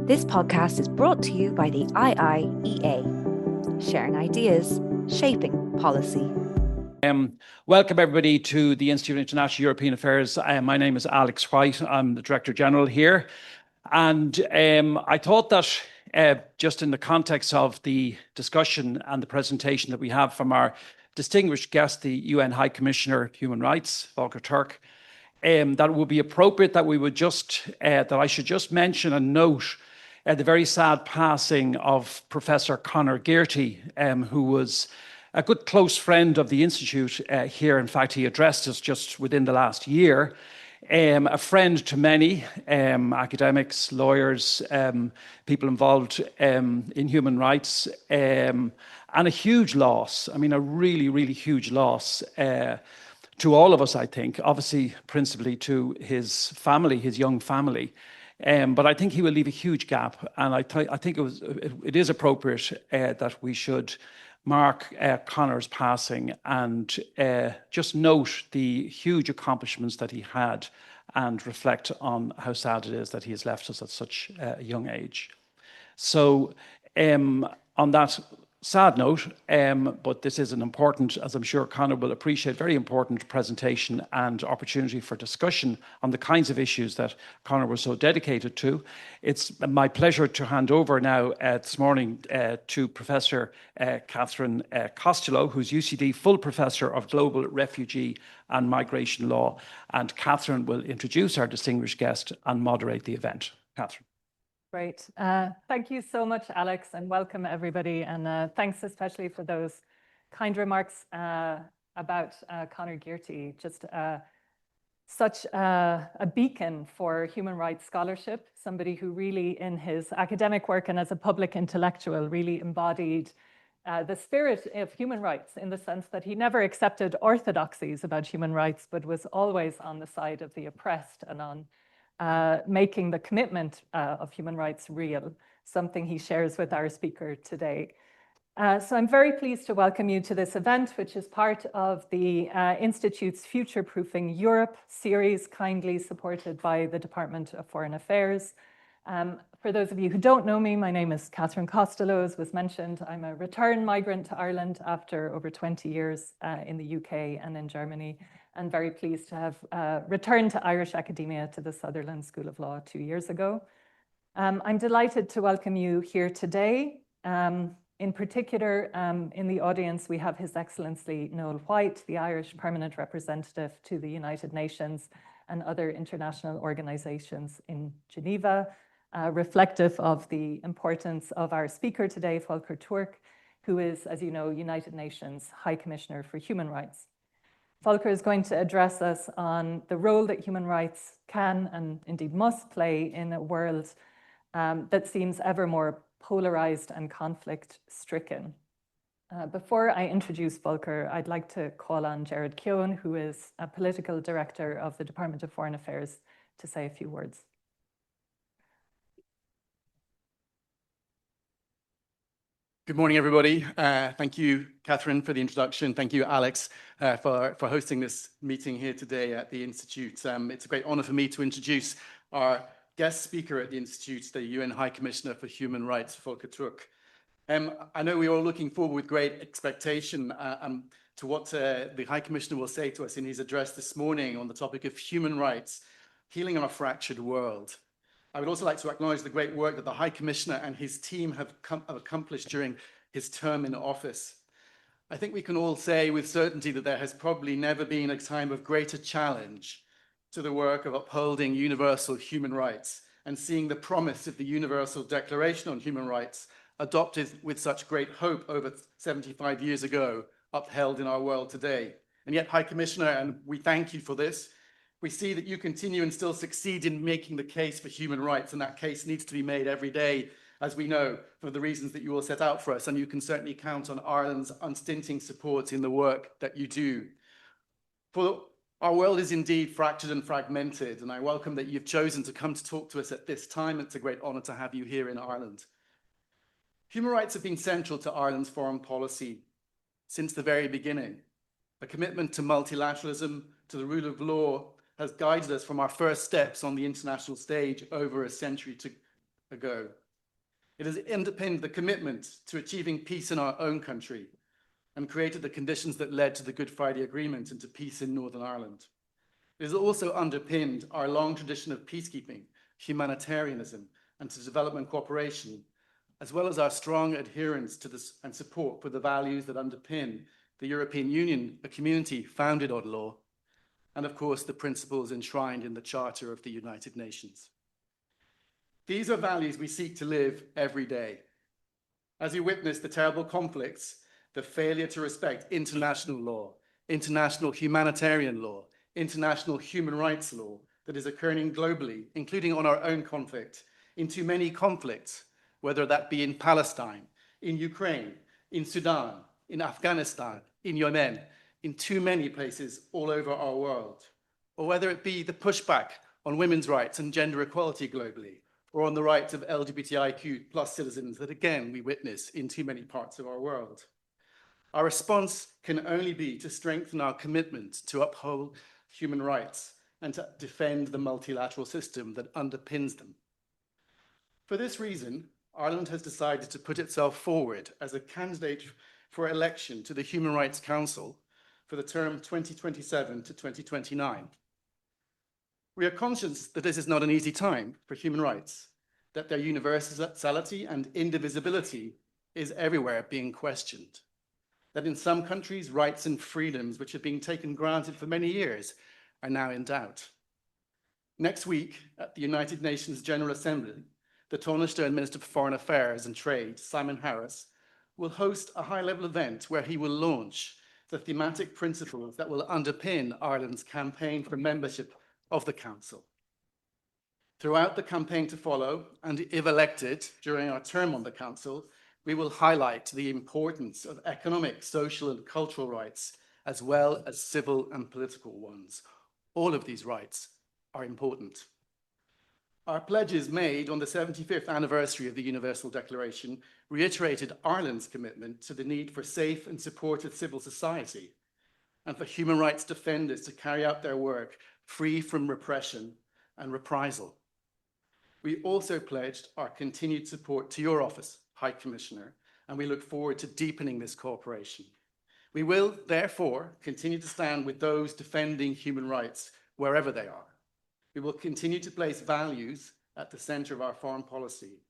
This podcast is brought to you by the IIEA, sharing ideas, shaping policy. Welcome everybody to the Institute of International European Affairs. My name is Alex White. I'm the Director General here. And I thought that just in the context of the discussion and the presentation that we have from our distinguished guest, the UN High Commissioner of Human Rights, Volker Türk, that it would be appropriate that we would that I should just mention and note the very sad passing of Professor Conor Gearty, who was a good close friend of the Institute here. In fact, he addressed us just within the last year. A friend to many academics, lawyers, people involved in human rights, and a huge loss. I mean, a really, really huge loss to all of us, I think, obviously, principally to his family, his young family. But I think he will leave a huge gap. And I think it is appropriate that we should mark Conor's passing and just note the huge accomplishments that he had and reflect on how sad it is that he has left us at such a young age. So on that sad note, but this is an important, as I'm sure Conor will appreciate, very important presentation and opportunity for discussion on the kinds of issues that Conor was so dedicated to. It's my pleasure to hand over now this morning to Professor Catherine Costello, who's UCD full Professor of Global Refugee and Migration Law. And Catherine will introduce our distinguished guest and moderate the event. Catherine. Great. Thank you so much, Alex, and welcome everybody. And thanks especially for those kind remarks about Conor Gearty, just such a beacon for human rights scholarship, somebody who really in his academic work and as a public intellectual really embodied the spirit of human rights in the sense that he never accepted orthodoxies about human rights, but was always on the side of the oppressed and on making the commitment of human rights real, something he shares with our speaker today. So I'm very pleased to welcome you to this event, which is part of the Institute's Future Proofing Europe series, kindly supported by the Department of Foreign Affairs. For those of you who don't know me, my name is Catherine Costello, as was mentioned. I'm a return migrant to Ireland after over 20 years in the UK and in Germany, and very pleased to have returned to Irish academia to the Sutherland School of Law 2 years ago. I'm delighted to welcome you here today. In particular, in the audience, we have His Excellency Noel White, the Irish Permanent Representative to the United Nations and other international organizations in Geneva, reflective of the importance of our speaker today, Volker Türk, who is, as you know, United Nations High Commissioner for Human Rights. Volker is going to address us on the role that human rights can and indeed must play in a world that seems ever more polarized and conflict-stricken. Before I introduce Volker, I'd like to call on Jared Keown, who is a political director of the Department of Foreign Affairs, to say a few words. Good morning, everybody. Thank you, Catherine, for the introduction. Thank you, Alex, for hosting this meeting here today at the Institute. It's a great honor for me to introduce our guest speaker at the Institute, the UN High Commissioner for Human Rights, Volker Türk. I know we're all looking forward with great expectation to what the High Commissioner will say to us in his address this morning on the topic of human rights, healing our fractured world. I would also like to acknowledge the great work that the High Commissioner and his team have accomplished during his term in office. I think we can all say with certainty that there has probably never been a time of greater challenge to the work of upholding universal human rights and seeing the promise of the Universal Declaration on Human Rights, adopted with such great hope over 75 years ago, upheld in our world today. And yet, High Commissioner, and we thank you for this, we see that you continue and still succeed in making the case for human rights, and that case needs to be made every day, as we know, for the reasons that you will set out for us. And you can certainly count on Ireland's unstinting support in the work that you do. For our world is indeed fractured and fragmented, and I welcome that you've chosen to come to talk to us at this time. It's a great honor to have you here in Ireland. Human rights have been central to Ireland's foreign policy since the very beginning. A commitment to multilateralism, to the rule of law, has guided us from our first steps on the international stage over a century ago. It has underpinned the commitment to achieving peace in our own country and created the conditions that led to the Good Friday Agreement and to peace in Northern Ireland. It has also underpinned our long tradition of peacekeeping, humanitarianism, and to development cooperation, as well as our strong adherence to this and support for the values that underpin the European Union, a community founded on law, and of course the principles enshrined in the Charter of the United Nations. These are values we seek to live every day. As we witness the terrible conflicts, the failure to respect international law, international humanitarian law, international human rights law that is occurring globally, including on our own conflict, in too many conflicts, whether that be in Palestine, in Ukraine, in Sudan, in Afghanistan, in Yemen, in too many places all over our world, or whether it be the pushback on women's rights and gender equality globally, or on the rights of LGBTIQ plus citizens that again we witness in too many parts of our world. Our response can only be to strengthen our commitment to uphold human rights and to defend the multilateral system that underpins them. For this reason, Ireland has decided to put itself forward as a candidate for election to the Human Rights Council for the term 2027 to 2029. We are conscious that this is not an easy time for human rights, that their universality and indivisibility is everywhere being questioned, that in some countries, rights and freedoms which have been taken granted for many years are now in doubt. Next week, at the United Nations General Assembly, the Taoiseach Minister for Foreign Affairs and Trade, Simon Harris, will host a high-level event where he will launch the thematic principles that will underpin Ireland's campaign for membership of the Council. Throughout the campaign to follow, and if elected during our term on the Council, we will highlight the importance of economic, social, and cultural rights, as well as civil and political ones. All of these rights are important. Our pledges made on the 75th anniversary of the Universal Declaration reiterated Ireland's commitment to the need for safe and supported civil society and for human rights defenders to carry out their work free from repression and reprisal. We also pledged our continued support to your office, High Commissioner, and we look forward to deepening this cooperation. We will, therefore, continue to stand with those defending human rights wherever they are. We will continue to place values at the center of our foreign policy,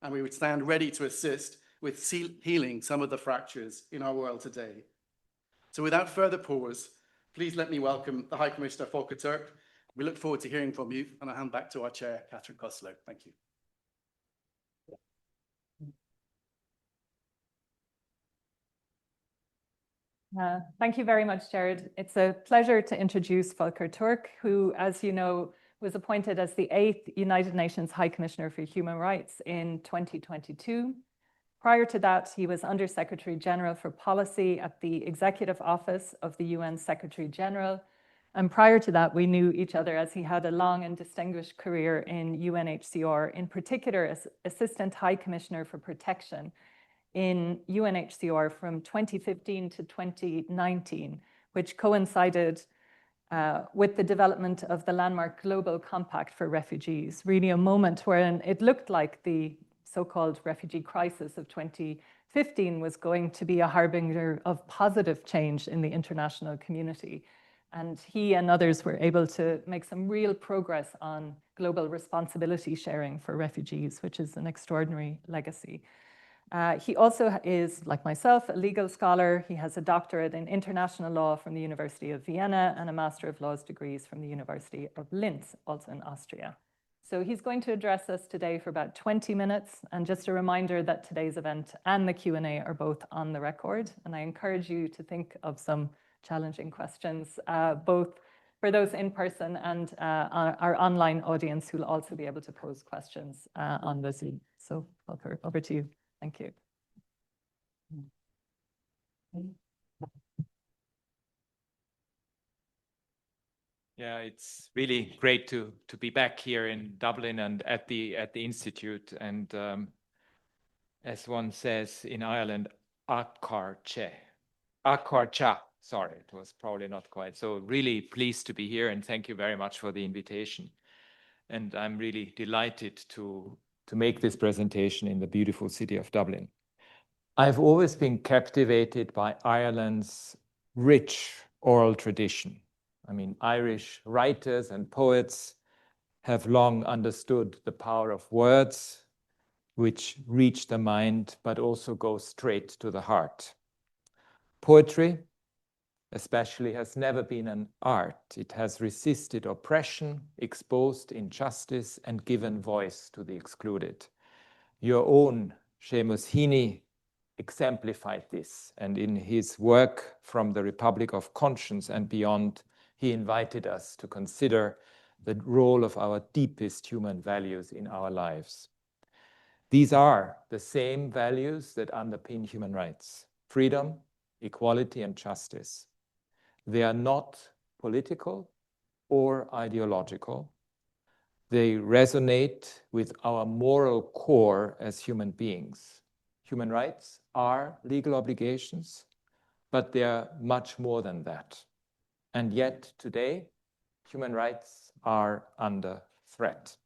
and we would stand ready to assist with healing some of the fractures in our world today. So without further pause, please let me welcome the High Commissioner Volker Türk. We look forward to hearing from you, and I hand back to our chair, Catherine Costello. Thank you. Thank you very much, Jared. It's a pleasure to introduce Volker Türk, who, as you know, was appointed as the 8th United Nations High Commissioner for Human Rights in 2022. Prior to that, he was Under Secretary General for Policy at the Executive Office of the UN Secretary General. And prior to that, we knew each other as he had a long and distinguished career in UNHCR, in particular as Assistant High Commissioner for Protection in UNHCR from 2015 to 2019, which coincided with the development of the landmark Global Compact for Refugees, really a moment wherein it looked like the so-called refugee crisis of 2015 was going to be a harbinger of positive change in the international community. And he and others were able to make some real progress on global responsibility sharing for refugees, which is an extraordinary legacy. He also is, like myself, a legal scholar. He has a doctorate in international law from the University of Vienna and a Master of Laws degrees from the University of Linz, also in Austria. So he's going to address us today for about 20 minutes. And just a reminder that today's event and the Q&A are both on the record. And I encourage you to think of some challenging questions, both for those in person and our online audience who will also be able to pose questions on the Zoom. So Volker, over to you. Thank you. Yeah, it's really great to be back here in Dublin and at the Institute. And as one says in Ireland, Akarcha. Sorry, it was probably not quite. So really pleased to be here and thank you very much for the invitation. And I'm really delighted to to make this presentation in the beautiful city of Dublin. I've always been captivated by Ireland's rich oral tradition. I mean, Irish writers and poets have long understood the power of words, which reach the mind, but also go straight to the heart. Poetry, especially, has never been an art. It has resisted oppression, exposed injustice, and given voice to the excluded. Your own Seamus Heaney exemplified this, and in his work From the Republic of Conscience and Beyond, he invited us to consider the role of our deepest human values in our lives. These are the same values that underpin human rights: freedom, equality, and justice. They are not political or ideological. They resonate with our moral core as human beings. Human rights are legal obligations, but they are much more than that. And yet today, human rights are under threat.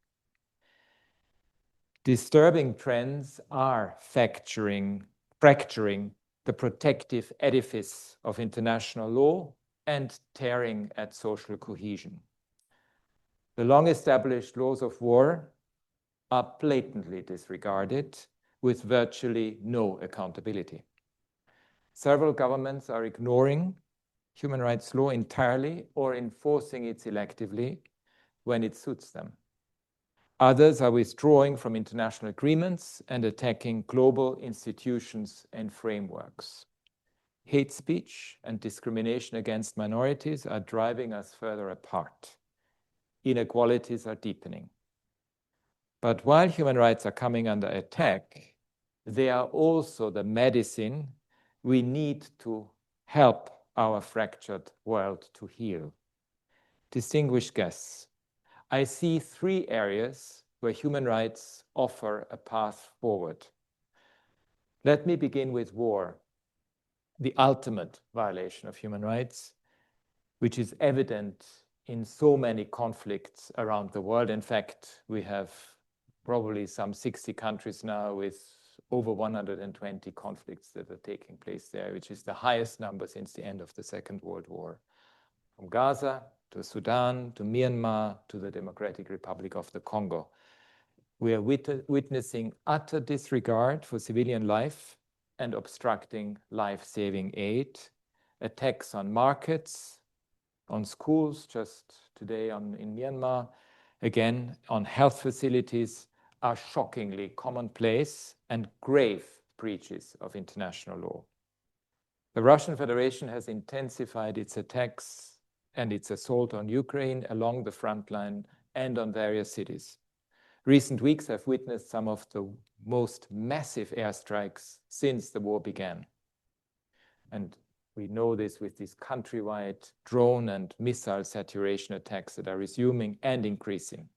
Disturbing trends are fracturing the protective edifice of international law and tearing at social cohesion. The long-established laws of war are blatantly disregarded with virtually no accountability. Several governments are ignoring human rights law entirely or enforcing it selectively when it suits them. Others are withdrawing from international agreements and attacking global institutions and frameworks. Hate speech and discrimination against minorities are driving us further apart. Inequalities are deepening. But while human rights are coming under attack, they are also the medicine we need to help our fractured world to heal. Distinguished guests, I see three areas where human rights offer a path forward. Let me begin with war, the ultimate violation of human rights, which is evident in so many conflicts around the world. In fact, we have probably some 60 countries now with over 120 conflicts that are taking place there, which is the highest number since the end of the Second World War. From Gaza to Sudan, to Myanmar, to the Democratic Republic of the Congo. We are witnessing utter disregard for civilian life and obstructing life-saving aid, attacks on markets, on schools, just today in Myanmar, again, on health facilities, are shockingly commonplace and grave breaches of international law. The Russian Federation has intensified its attacks and its assault on Ukraine along the front line and on various cities. Recent weeks have witnessed some of the most massive airstrikes since the war began. And we know this with these countrywide drone and missile saturation attacks that are resuming and increasing.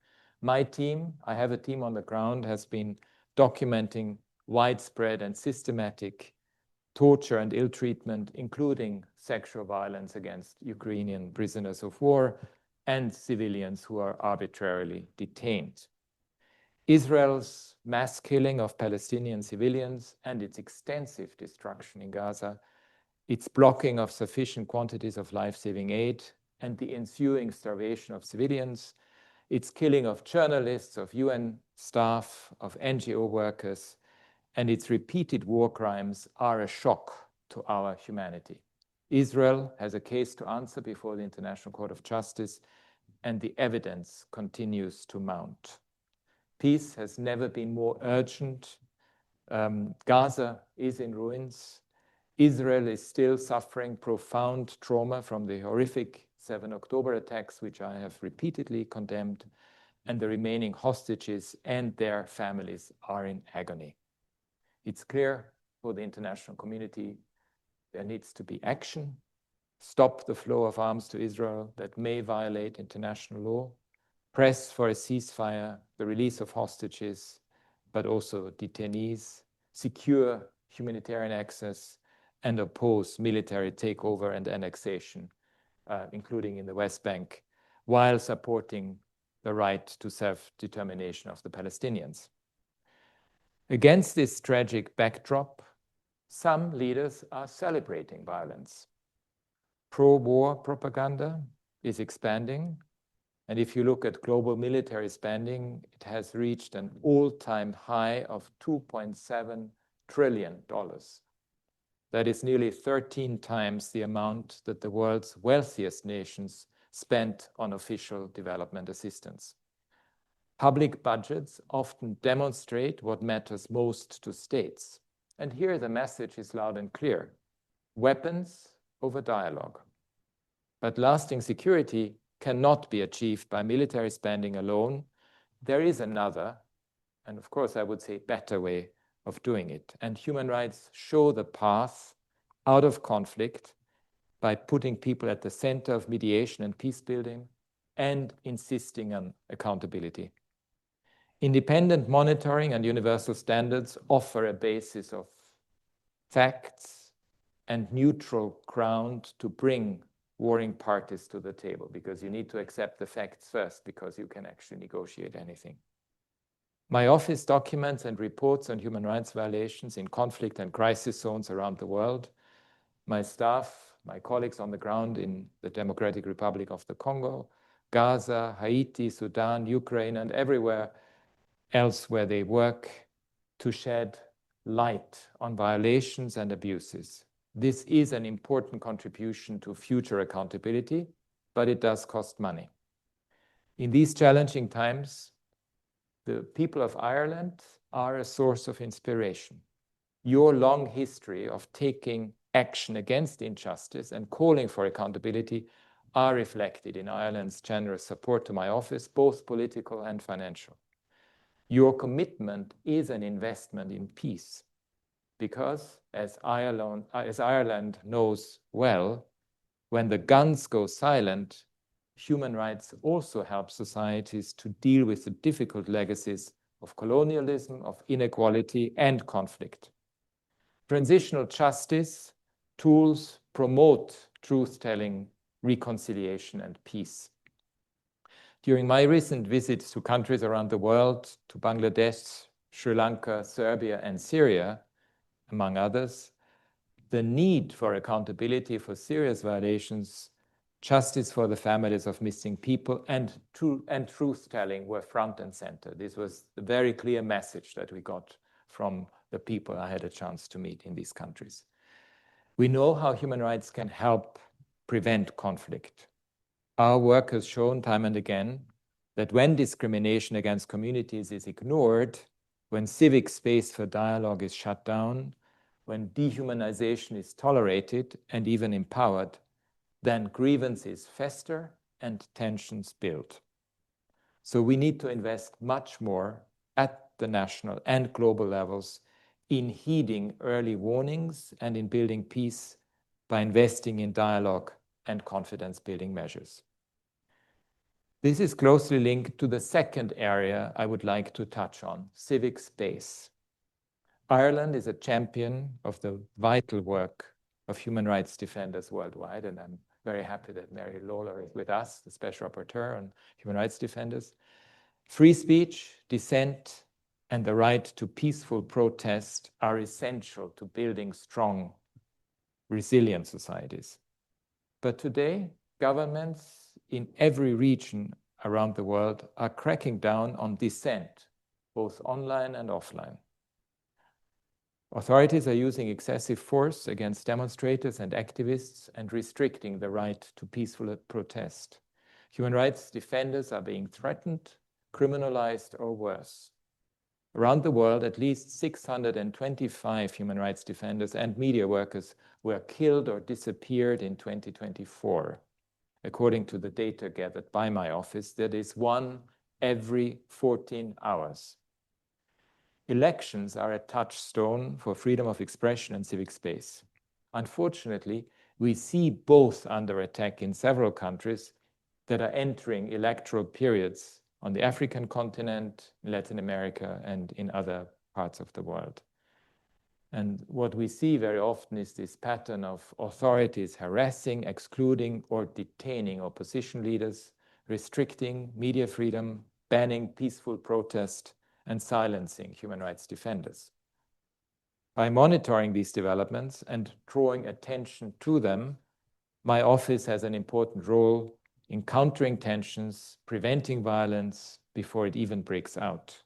My team, I have a team on the ground, has been documenting widespread and systematic torture and ill treatment, including sexual violence against Ukrainian prisoners of war and civilians who are arbitrarily detained. Israel's mass killing of Palestinian civilians and its extensive destruction in Gaza, its blocking of sufficient quantities of life-saving aid, and the ensuing starvation of civilians, its killing of journalists, of UN staff, of NGO workers, and its repeated war crimes are a shock to our humanity. Israel has a case to answer before the International Court of Justice, and the evidence continues to mount. Peace has never been more urgent. Gaza is in ruins. Israel is still suffering profound trauma from the horrific 7 October attacks, which I have repeatedly condemned, and the remaining hostages and their families are in agony. It's clear for the international community there needs to be action, stop the flow of arms to Israel that may violate international law, press for a ceasefire, the release of hostages, but also detainees, secure humanitarian access, and oppose military takeover and annexation, including in the West Bank, while supporting the right to self-determination of the Palestinians. Against this tragic backdrop, some leaders are celebrating violence. Pro-war propaganda is expanding, and if you look at global military spending, it has reached an all-time high of $2.7 trillion. That is nearly 13 times the amount that the world's wealthiest nations spent on official development assistance. Public budgets often demonstrate what matters most to states. And here the message is loud and clear: weapons over dialogue. But lasting security cannot be achieved by military spending alone. There is another, and of course I would say better way of doing it. And human rights show the path out of conflict by putting people at the center of mediation and peace building and insisting on accountability. Independent monitoring and universal standards offer a basis of facts and neutral ground to bring warring parties to the table, because you need to accept the facts first, because you can actually negotiate anything. My office documents and reports on human rights violations in conflict and crisis zones around the world. My staff, my colleagues on the ground in the Democratic Republic of the Congo, Gaza, Haiti, Sudan, Ukraine, and everywhere else where they work to shed light on violations and abuses. This is an important contribution to future accountability, but it does cost money. In these challenging times, the people of Ireland are a source of inspiration. Your long history of taking action against injustice and calling for accountability are reflected in Ireland's generous support to my office, both political and financial. Your commitment is an investment in peace, because as Ireland knows well, when the guns go silent, human rights also help societies to deal with the difficult legacies of colonialism, of inequality, and conflict. Transitional justice tools promote truth-telling, reconciliation, and peace. During my recent visits to countries around the world, to Bangladesh, Sri Lanka, Serbia, and Syria, among others, the need for accountability for serious violations, justice for the families of missing people, and truth-telling were front and center. This was the very clear message that we got from the people I had a chance to meet in these countries. We know how human rights can help prevent conflict. Our work has shown time and again that when discrimination against communities is ignored, when civic space for dialogue is shut down, when dehumanization is tolerated and even empowered, then grievances fester and tensions build. So we need to invest much more at the national and global levels in heeding early warnings and in building peace by investing in dialogue and confidence-building measures. This is closely linked to the second area I would like to touch on, civic space. Ireland is a champion of the vital work of human rights defenders worldwide, and I'm very happy that Mary Lawler is with us, the Special Rapporteur on Human Rights Defenders. Free speech, dissent, and the right to peaceful protest are essential to building strong, resilient societies. But today, governments in every region around the world are cracking down on dissent, both online and offline. Authorities are using excessive force against demonstrators and activists and restricting the right to peaceful protest. Human rights defenders are being threatened, criminalized, or worse. Around the world, at least 625 human rights defenders and media workers were killed or disappeared in 2024. According to the data gathered by my office, that is one every 14 hours. Elections are a touchstone for freedom of expression and civic space. Unfortunately, we see both under attack in several countries that are entering electoral periods on the African continent, Latin America, and in other parts of the world. And what we see very often is this pattern of authorities harassing, excluding, or detaining opposition leaders, restricting media freedom, banning peaceful protest, and silencing human rights defenders. By monitoring these developments and drawing attention to them, my office has an important role in countering tensions, preventing violence before it even breaks out.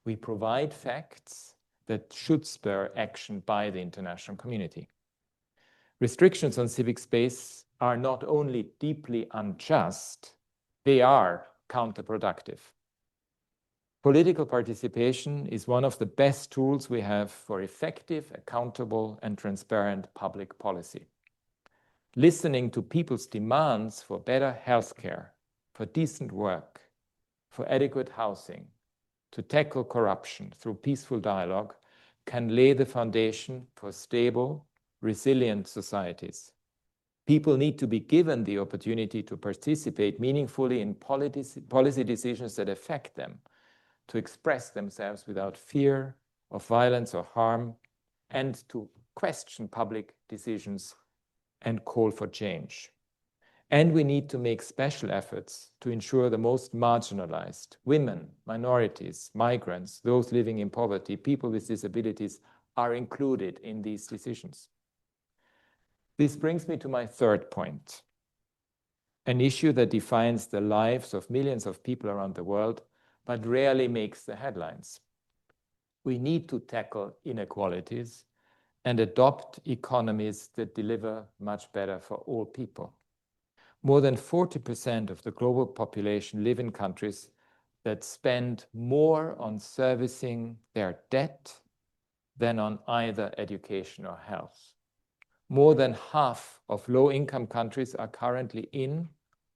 We provide facts that should spur action by the international community. Restrictions on civic space are not only deeply unjust, they are counterproductive. Political participation is one of the best tools we have for effective, accountable, and transparent public policy. Listening to people's demands for better healthcare, for decent work, for adequate housing, to tackle corruption through peaceful dialogue can lay the foundation for stable, resilient societies. People need to be given the opportunity to participate meaningfully in policy decisions that affect them, to express themselves without fear of violence or harm, and to question public decisions and call for change. And we need to make special efforts to ensure the most marginalized, women, minorities, migrants, those living in poverty, people with disabilities, are included in these decisions. This brings me to my third point, an issue that defines the lives of millions of people around the world, but rarely makes the headlines. We need to tackle inequalities and adopt economies that deliver much better for all people. More than 40% of the global population live in countries that spend more on servicing their debt than on either education or health. More than half of low-income countries are currently in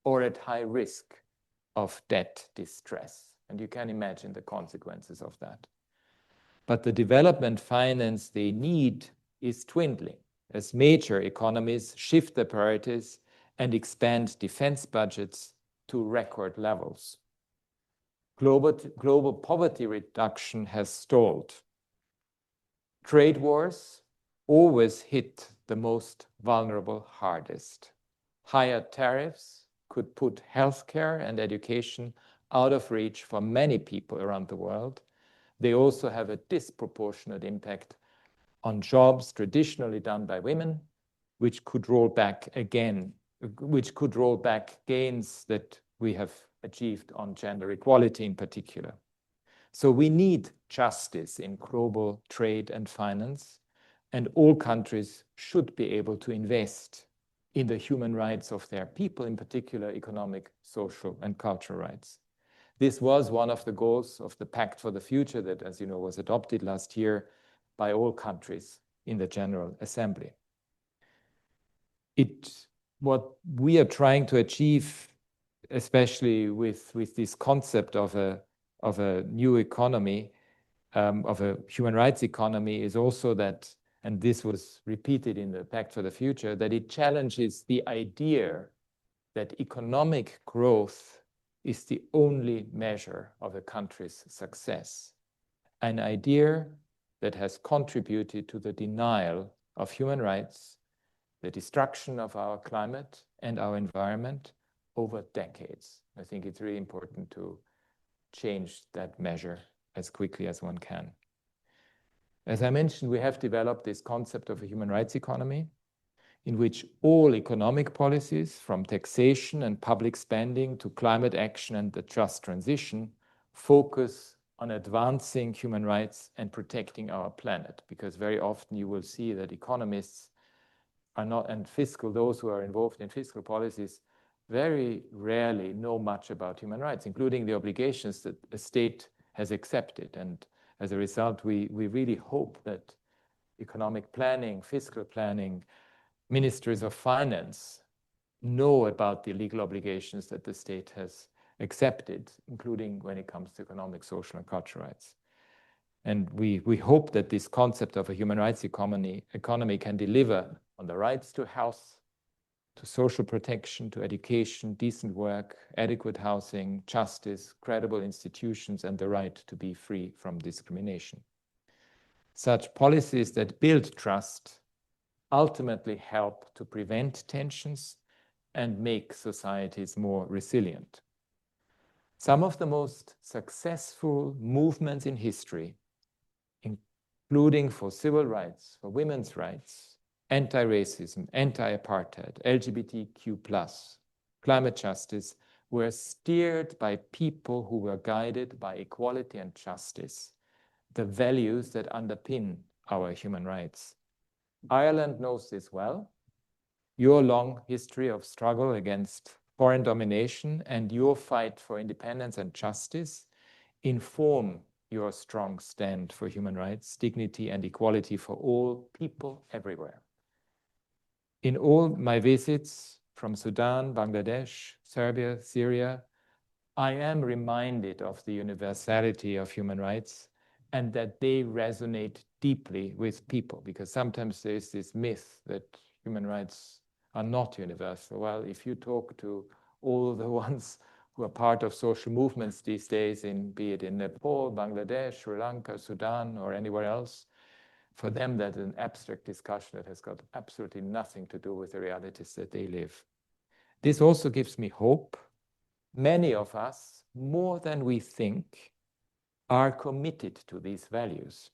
or at high risk of debt distress. And you can imagine the consequences of that. But the development finance they need is dwindling as major economies shift their priorities and expand defense budgets to record levels. Global poverty reduction has stalled. Trade wars always hit the most vulnerable hardest. Higher tariffs could put healthcare and education out of reach for many people around the world. They also have a disproportionate impact on jobs traditionally done by women, which could roll back gains that we have achieved on gender equality in particular. So we need justice in global trade and finance, and all countries should be able to invest in the human rights of their people, in particular economic, social, and cultural rights. This was one of the goals of the Pact for the Future that, as you know, was adopted last year by all countries in the General Assembly. What we are trying to achieve, especially with this concept of a new economy, of a human rights economy, is also that, and this was repeated in the Pact for the Future, that it challenges the idea that economic growth is the only measure of a country's success, an idea that has contributed to the denial of human rights, the destruction of our climate and our environment over decades. I think it's really important to change that measure as quickly as one can. As I mentioned, we have developed this concept of a human rights economy in which all economic policies, from taxation and public spending to climate action and the just transition, focus on advancing human rights and protecting our planet. Because very often you will see that economists are not, and those who are involved in fiscal policies, very rarely know much about human rights, including the obligations that a state has accepted. And as a result, we really hope that economic planning, fiscal planning, ministries of finance know about the legal obligations that the state has accepted, including when it comes to economic, social, and cultural rights. And we hope that this concept of a human rights economy can deliver on the rights to health, to social protection, to education, decent work, adequate housing, justice, credible institutions, and the right to be free from discrimination. Such policies that build trust ultimately help to prevent tensions and make societies more resilient. Some of the most successful movements in history, including for civil rights, for women's rights, anti-racism, anti-apartheid, LGBTQ+, climate justice, were steered by people who were guided by equality and justice, the values that underpin our human rights. Ireland knows this well. Your long history of struggle against foreign domination and your fight for independence and justice inform your strong stand for human rights, dignity, and equality for all people everywhere. In all my visits from Sudan, Bangladesh, Serbia, Syria, I am reminded of the universality of human rights and that they resonate deeply with people, because sometimes there's this myth that human rights are not universal. Well, if you talk to all the ones who are part of social movements these days, be it in Nepal, Bangladesh, Sri Lanka, Sudan, or anywhere else, for them that's an abstract discussion that has got absolutely nothing to do with the realities that they live. This also gives me hope. Many of us, more than we think, are committed to these values.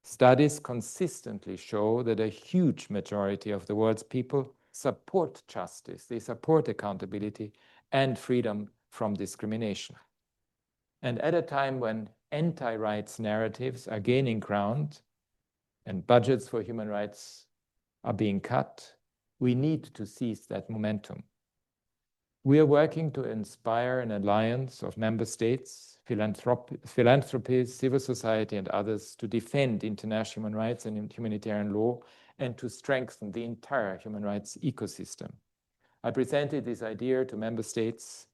Studies consistently show that a huge majority of the world's people support justice, they support accountability and freedom from discrimination. And at a time when anti-rights narratives are gaining ground and budgets for human rights are being cut, we need to seize that momentum. We are working to inspire an alliance of member states, philanthropies, civil society, and others to defend international human rights and humanitarian law and to strengthen the entire human rights ecosystem. I presented this idea to member states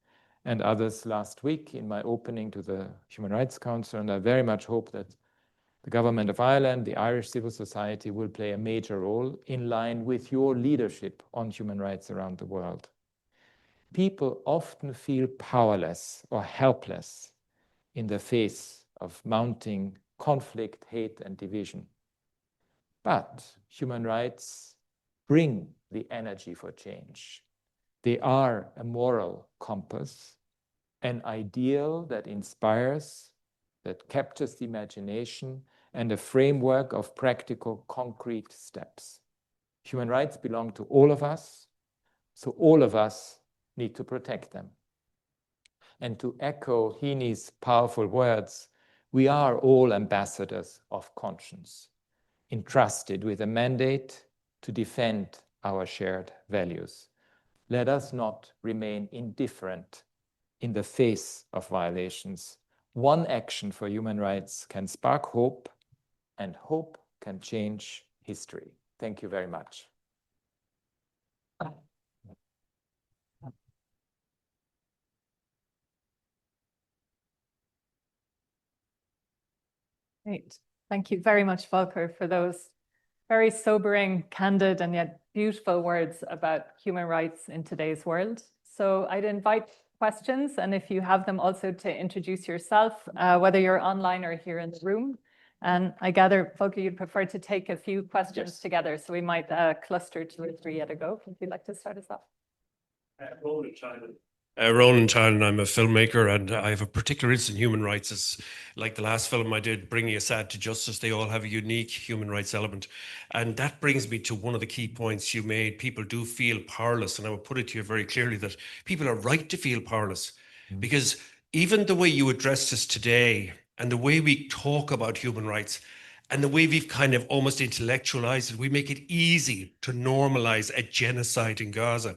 and others last week in my opening to the Human Rights Council, and I very much hope that the Government of Ireland, the Irish civil society will play a major role in line with your leadership on human rights around the world. People often feel powerless or helpless in the face of mounting conflict, hate, and division. But human rights bring the energy for change. They are a moral compass, an ideal that inspires, that captures the imagination, and a framework of practical, concrete steps. Human rights belong to all of us, so all of us need to protect them. And to echo Heaney's powerful words, we are all ambassadors of conscience, entrusted with a mandate to defend our shared values. Let us not remain indifferent in the face of violations. One action for human rights can spark hope, and hope can change history. Thank you very much. Great. Thank you very much, Volker, for those very sobering, candid, and yet beautiful words about human rights in today's world. So I'd invite questions, and if you have them, also to introduce yourself, whether you're online or here in the room. And I gather, Volker, you'd prefer to take a few questions together, so we might cluster 2 or 3 at a go. If you'd like to start us off. Roland Child, I'm a filmmaker, and I have a particular interest in human rights. It's like the last film I did, Bringing Assad to Justice. They all have a unique human rights element. And that brings me to one of the key points you made. People do feel powerless. And I would put it to you very clearly that people are right to feel powerless. Because even the way you address this today and the way we talk about human rights and the way we've kind of almost intellectualized it, we make it easy to normalize a genocide in Gaza.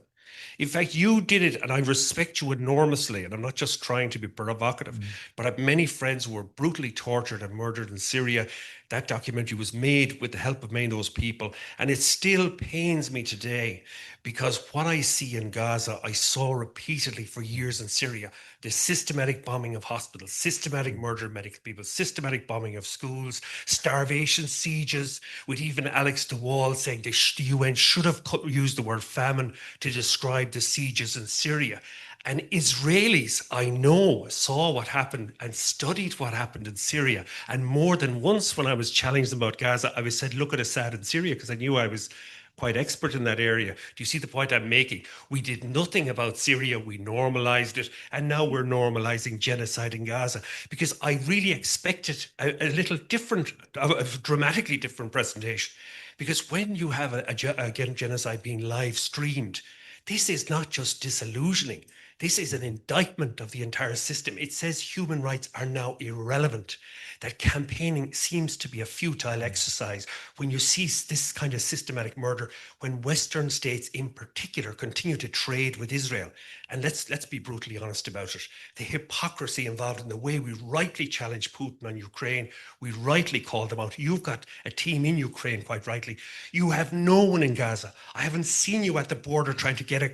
In fact, you did it, and I respect you enormously, and I'm not just trying to be provocative, but I have many friends who were brutally tortured and murdered in Syria. That documentary was made with the help of many of those people, and it still pains me today because what I see in Gaza, I saw repeatedly for years in Syria. The systematic bombing of hospitals, systematic murder of medical people, systematic bombing of schools, starvation, sieges, with even Alex de Waal saying the UN should have used the word famine to describe the sieges in Syria. And Israelis, I know, saw what happened and studied what happened in Syria. And more than once when I was challenged about Gaza, I was said, look at Assad in Syria, because I knew I was quite expert in that area. Do you see the point I'm making? We did nothing about Syria. We normalized it. And now we're normalizing genocide in Gaza, because I really expected a little different, a dramatically different presentation. Because when you have a genocide being live streamed, this is not just disillusioning. This is an indictment of the entire system. It says human rights are now irrelevant, that campaigning seems to be a futile exercise when you see this kind of systematic murder, when Western states in particular continue to trade with Israel. And let's be brutally honest about it. The hypocrisy involved in the way we rightly challenge Putin on Ukraine, we rightly call them out. You've got a team in Ukraine, quite rightly. You have no one in Gaza. I haven't seen you at the border trying to get a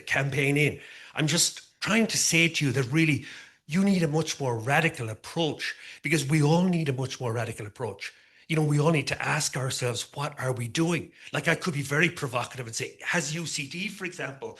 campaign in. I'm just trying to say to you that really you need a much more radical approach, because we all need a much more radical approach. You know, we all need to ask ourselves, what are we doing? Like, I could be very provocative and say, has UCD, for example,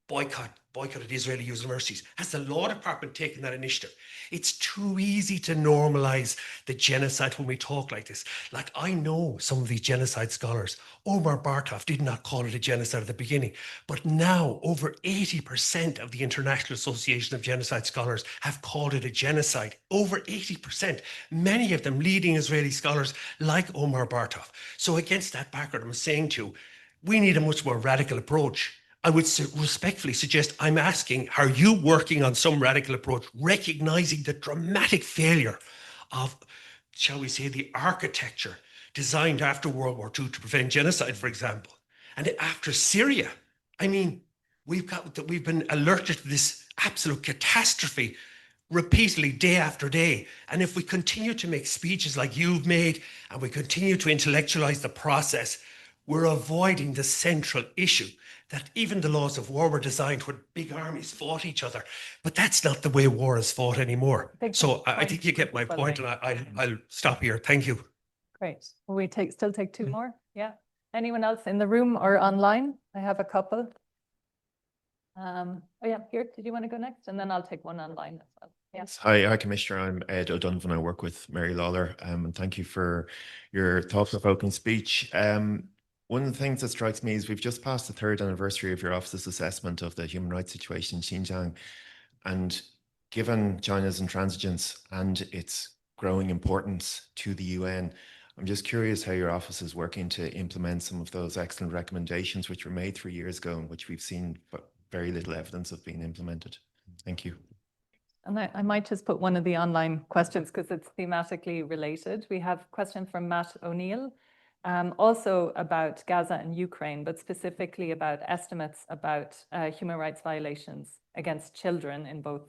boycotted Israeli universities? Has the law department taken that initiative? It's too easy to normalize the genocide when we talk like this. Like, I know some of these genocide scholars. Omar Bartov did not call it a genocide at the beginning, but now over 80% of the International Association of Genocide Scholars have called it a genocide. Over 80%, many of them leading Israeli scholars like Omar Bartov. So against that background, I'm saying to you, we need a much more radical approach. I would respectfully suggest, I'm asking, are you working on some radical approach, recognizing the dramatic failure of, shall we say, the architecture designed after World War II to prevent genocide, for example? And after Syria, I mean, we've been alerted to this absolute catastrophe repeatedly, day after day. And if we continue to make speeches like you've made, and we continue to intellectualize the process, we're avoiding the central issue, that even the laws of war were designed when big armies fought each other. But that's not the way war is fought anymore. So I think you get my point, and I'll stop here. Thank you. Great. Will we still take two more? Yeah. Anyone else in the room or online? I have a couple. Oh yeah, here, did you want to go next? And then I'll take one online as well. Yes. Hi, Commissioner. I'm Ed O'Donovan. I work with Mary Lawler, and thank you for your thought-provoking speech. One of the things that strikes me is we've just passed the 3rd anniversary of your office's assessment of the human rights situation in Xinjiang. And given China's intransigence and its growing importance to the UN, I'm just curious how your office is working to implement some of those excellent recommendations which were made 3 years ago and which we've seen but very little evidence of being implemented. Thank you. And I might just put one of the online questions because it's thematically related. We have a question from Matt O'Neill. Also about Gaza and Ukraine, but specifically about estimates about human rights violations against children in both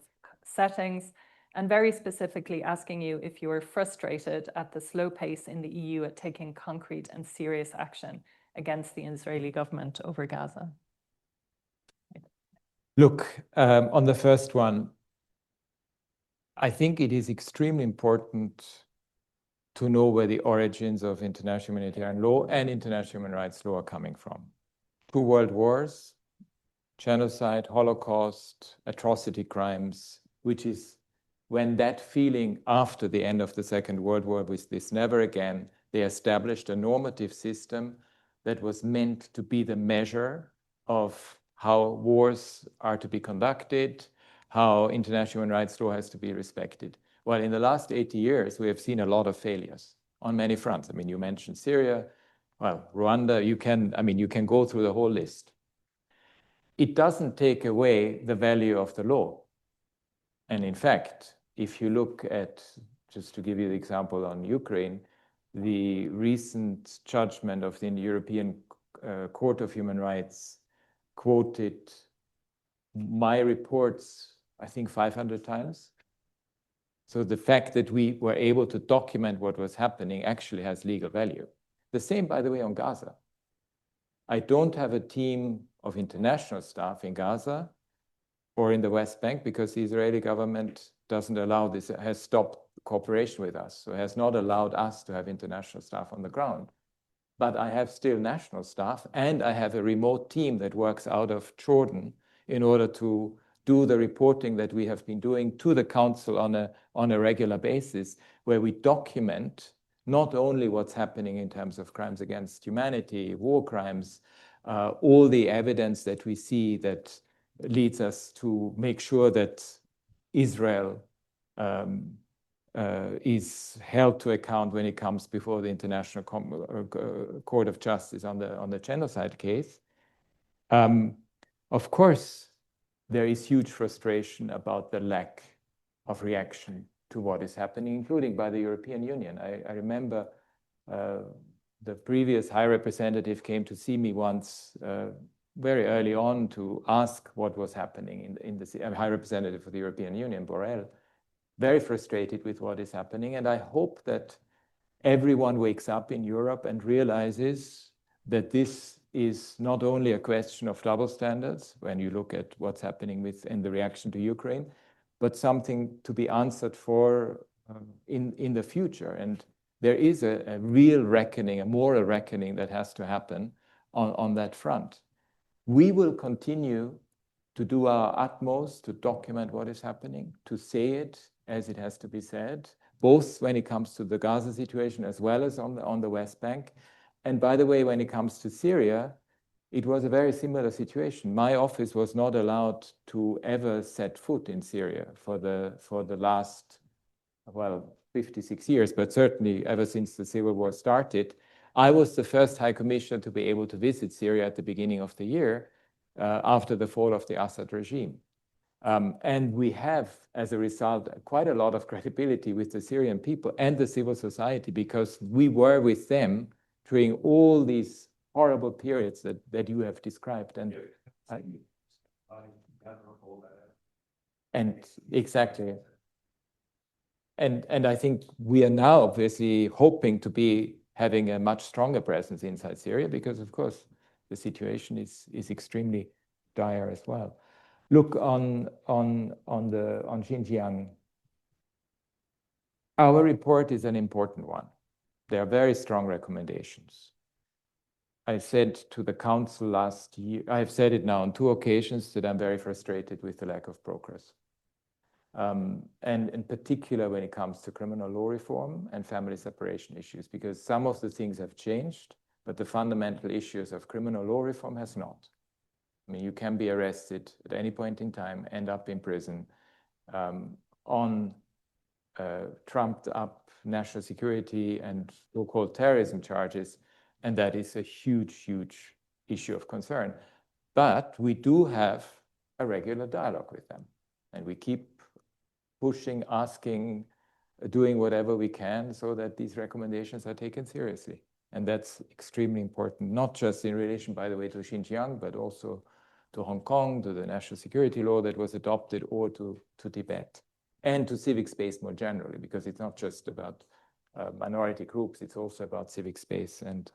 settings, and very specifically asking you if you are frustrated at the slow pace in the EU at taking concrete and serious action against the Israeli government over Gaza. Look, on the first one, I think it is extremely important to know where the origins of international humanitarian law and international human rights law are coming from. 2 world wars, genocide, Holocaust, atrocity crimes, which is when that feeling after the end of the Second World War with this never again, they established a normative system that was meant to be the measure of how wars are to be conducted, how international human rights law has to be respected. Well, in the last 80 years, we have seen a lot of failures on many fronts. I mean, you mentioned Syria, well, Rwanda, you can go through the whole list. It doesn't take away the value of the law. And in fact, if you look at, just to give you the example on Ukraine, the recent judgment of the European Court of Human Rights quoted my reports, I think 500 times. So the fact that we were able to document what was happening actually has legal value. The same, by the way, on Gaza. I don't have a team of international staff in Gaza or in the West Bank because the Israeli government doesn't allow this, has stopped cooperation with us, so has not allowed us to have international staff on the ground. But I have still national staff, and I have a remote team that works out of Jordan in order to do the reporting that we have been doing to the Council on a regular basis, where we document not only what's happening in terms of crimes against humanity, war crimes, all the evidence that we see that leads us to make sure that Israel is held to account when it comes before the International Court of Justice on the genocide case. Of course, there is huge frustration about the lack of reaction to what is happening, including by the European Union. I remember the previous High Representative came to see me once very early on to ask what was happening in the High Representative for the European Union, Borrell, very frustrated with what is happening. And I hope that everyone wakes up in Europe and realizes that this is not only a question of double standards when you look at what's happening in the reaction to Ukraine, but something to be answered for in the future. And there is a real reckoning, a moral reckoning that has to happen on that front. We will continue to do our utmost to document what is happening, to say it as it has to be said, both when it comes to the Gaza situation as well as on the West Bank. And by the way, when it comes to Syria, it was a very similar situation. My office was not allowed to ever set foot in Syria for the last, well, 56 years, but certainly ever since the civil war started. I was the first High Commissioner to be able to visit Syria at the beginning of the year after the fall of the Assad regime. And we have, as a result, quite a lot of credibility with the Syrian people and the civil society because we were with them during all these horrible periods that you have described. And exactly. And I think we are now obviously hoping to be having a much stronger presence inside Syria because, of course, the situation is extremely dire as well. Look, on Xinjiang, our report is an important one. There are very strong recommendations. I said to the Council last year, I have said it now on 2 occasions that I'm very frustrated with the lack of progress. And in particular when it comes to criminal law reform and family separation issues, because some of the things have changed, but the fundamental issues of criminal law reform has not. I mean, you can be arrested at any point in time, end up in prison on trumped up national security and so-called terrorism charges. And that is a huge, huge issue of concern. But we do have a regular dialogue with them. And we keep pushing, asking, doing whatever we can so that these recommendations are taken seriously. And that's extremely important, not just in relation, by the way, to Xinjiang, but also to Hong Kong, to the national security law that was adopted, or to Tibet, and to civic space more generally, because it's not just about minority groups, it's also about civic space and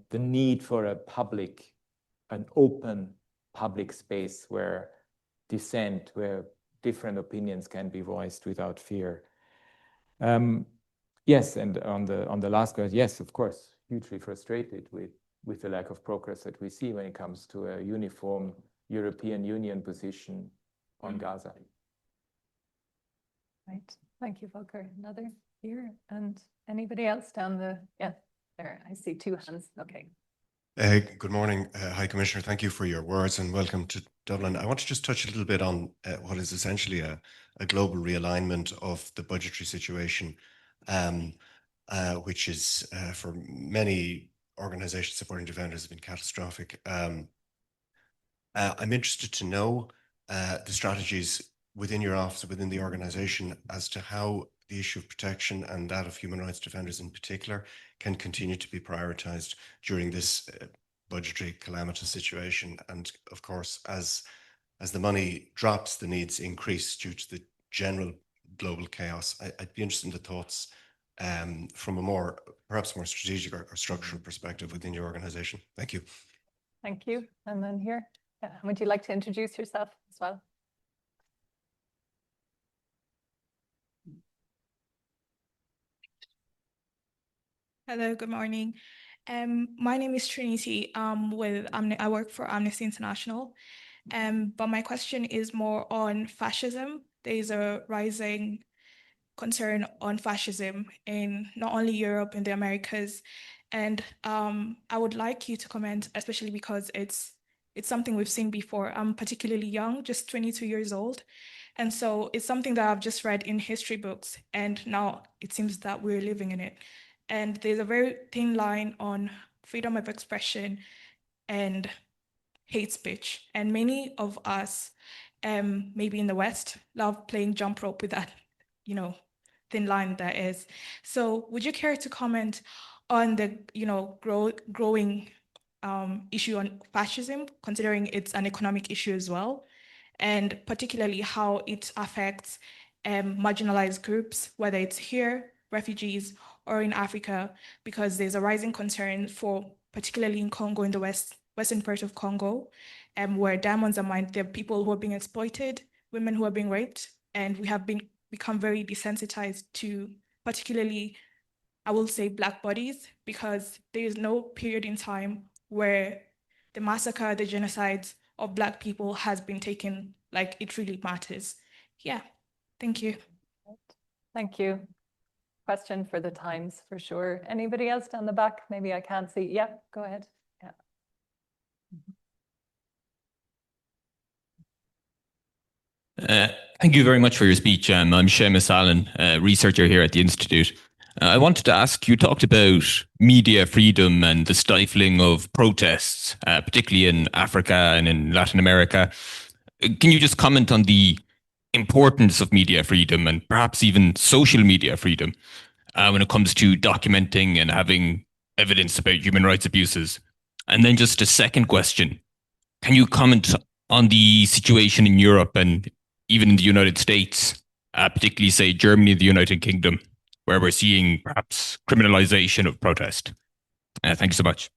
the need for an open public space where dissent, where different opinions can be voiced without fear. Yes, and on the last question, yes, of course, hugely frustrated with the lack of progress that we see when it comes to a uniform European Union position on Gaza. Right. Thank you, Volker. Another here, and anybody else down the, yeah, there, I see 2 hands. Okay. Good morning, High Commissioner. Thank you for your words and welcome to Dublin. I want to just touch a little bit on what is essentially a global realignment of the budgetary situation, which is for many organizations supporting defenders has been catastrophic. I'm interested to know the strategies within your office, within the organization, as to how the issue of protection and that of human rights defenders in particular can continue to be prioritized during this budgetary calamitous situation. And of course, as the money drops, the needs increase due to the general global chaos. I'd be interested in the thoughts from a perhaps more strategic or structural perspective within your organization. Thank you. Thank you. And then here, would you like to introduce yourself as well? Hello, good morning. My name is Trinity. I work for Amnesty International. But my question is more on fascism. There's a rising concern on fascism in not only Europe, in the Americas. And I would like you to comment, especially because it's something we've seen before. I'm particularly young, just 22 years old. And so it's something that I've just read in history books, and now it seems that we're living in it. And there's a very thin line on freedom of expression and hate speech. And many of us, maybe in the West, love playing jump rope with that, thin line that is. So would you care to comment on the, growing issue on fascism, considering it's an economic issue as well, and particularly how it affects marginalized groups, whether it's here, refugees, or in Africa, because there's a rising concern for, particularly in Congo, in the western part of Congo, where diamonds are mined. There are people who are being exploited, women who are being raped, and we have become very desensitized to, particularly, I will say, Black bodies, because there is no period in time where the massacre, the genocides of Black people has been taken like it really matters. Yeah, thank you. Thank you. Question for the Times for sure. Anybody else down the back? Maybe I can't see. Yeah, go ahead. Thank you very much for your speech. I'm Seamus Allen, researcher here at the Institute. I wanted to ask, you talked about media freedom and the stifling of protests, particularly in Africa and in Latin America. Can you just comment on the importance of media freedom and perhaps even social media freedom when it comes to documenting and having evidence about human rights abuses? And then just a second question, can you comment on the situation in Europe and even in the United States, particularly, say, Germany and the United Kingdom, where we're seeing perhaps criminalization of protest? Thank you so much.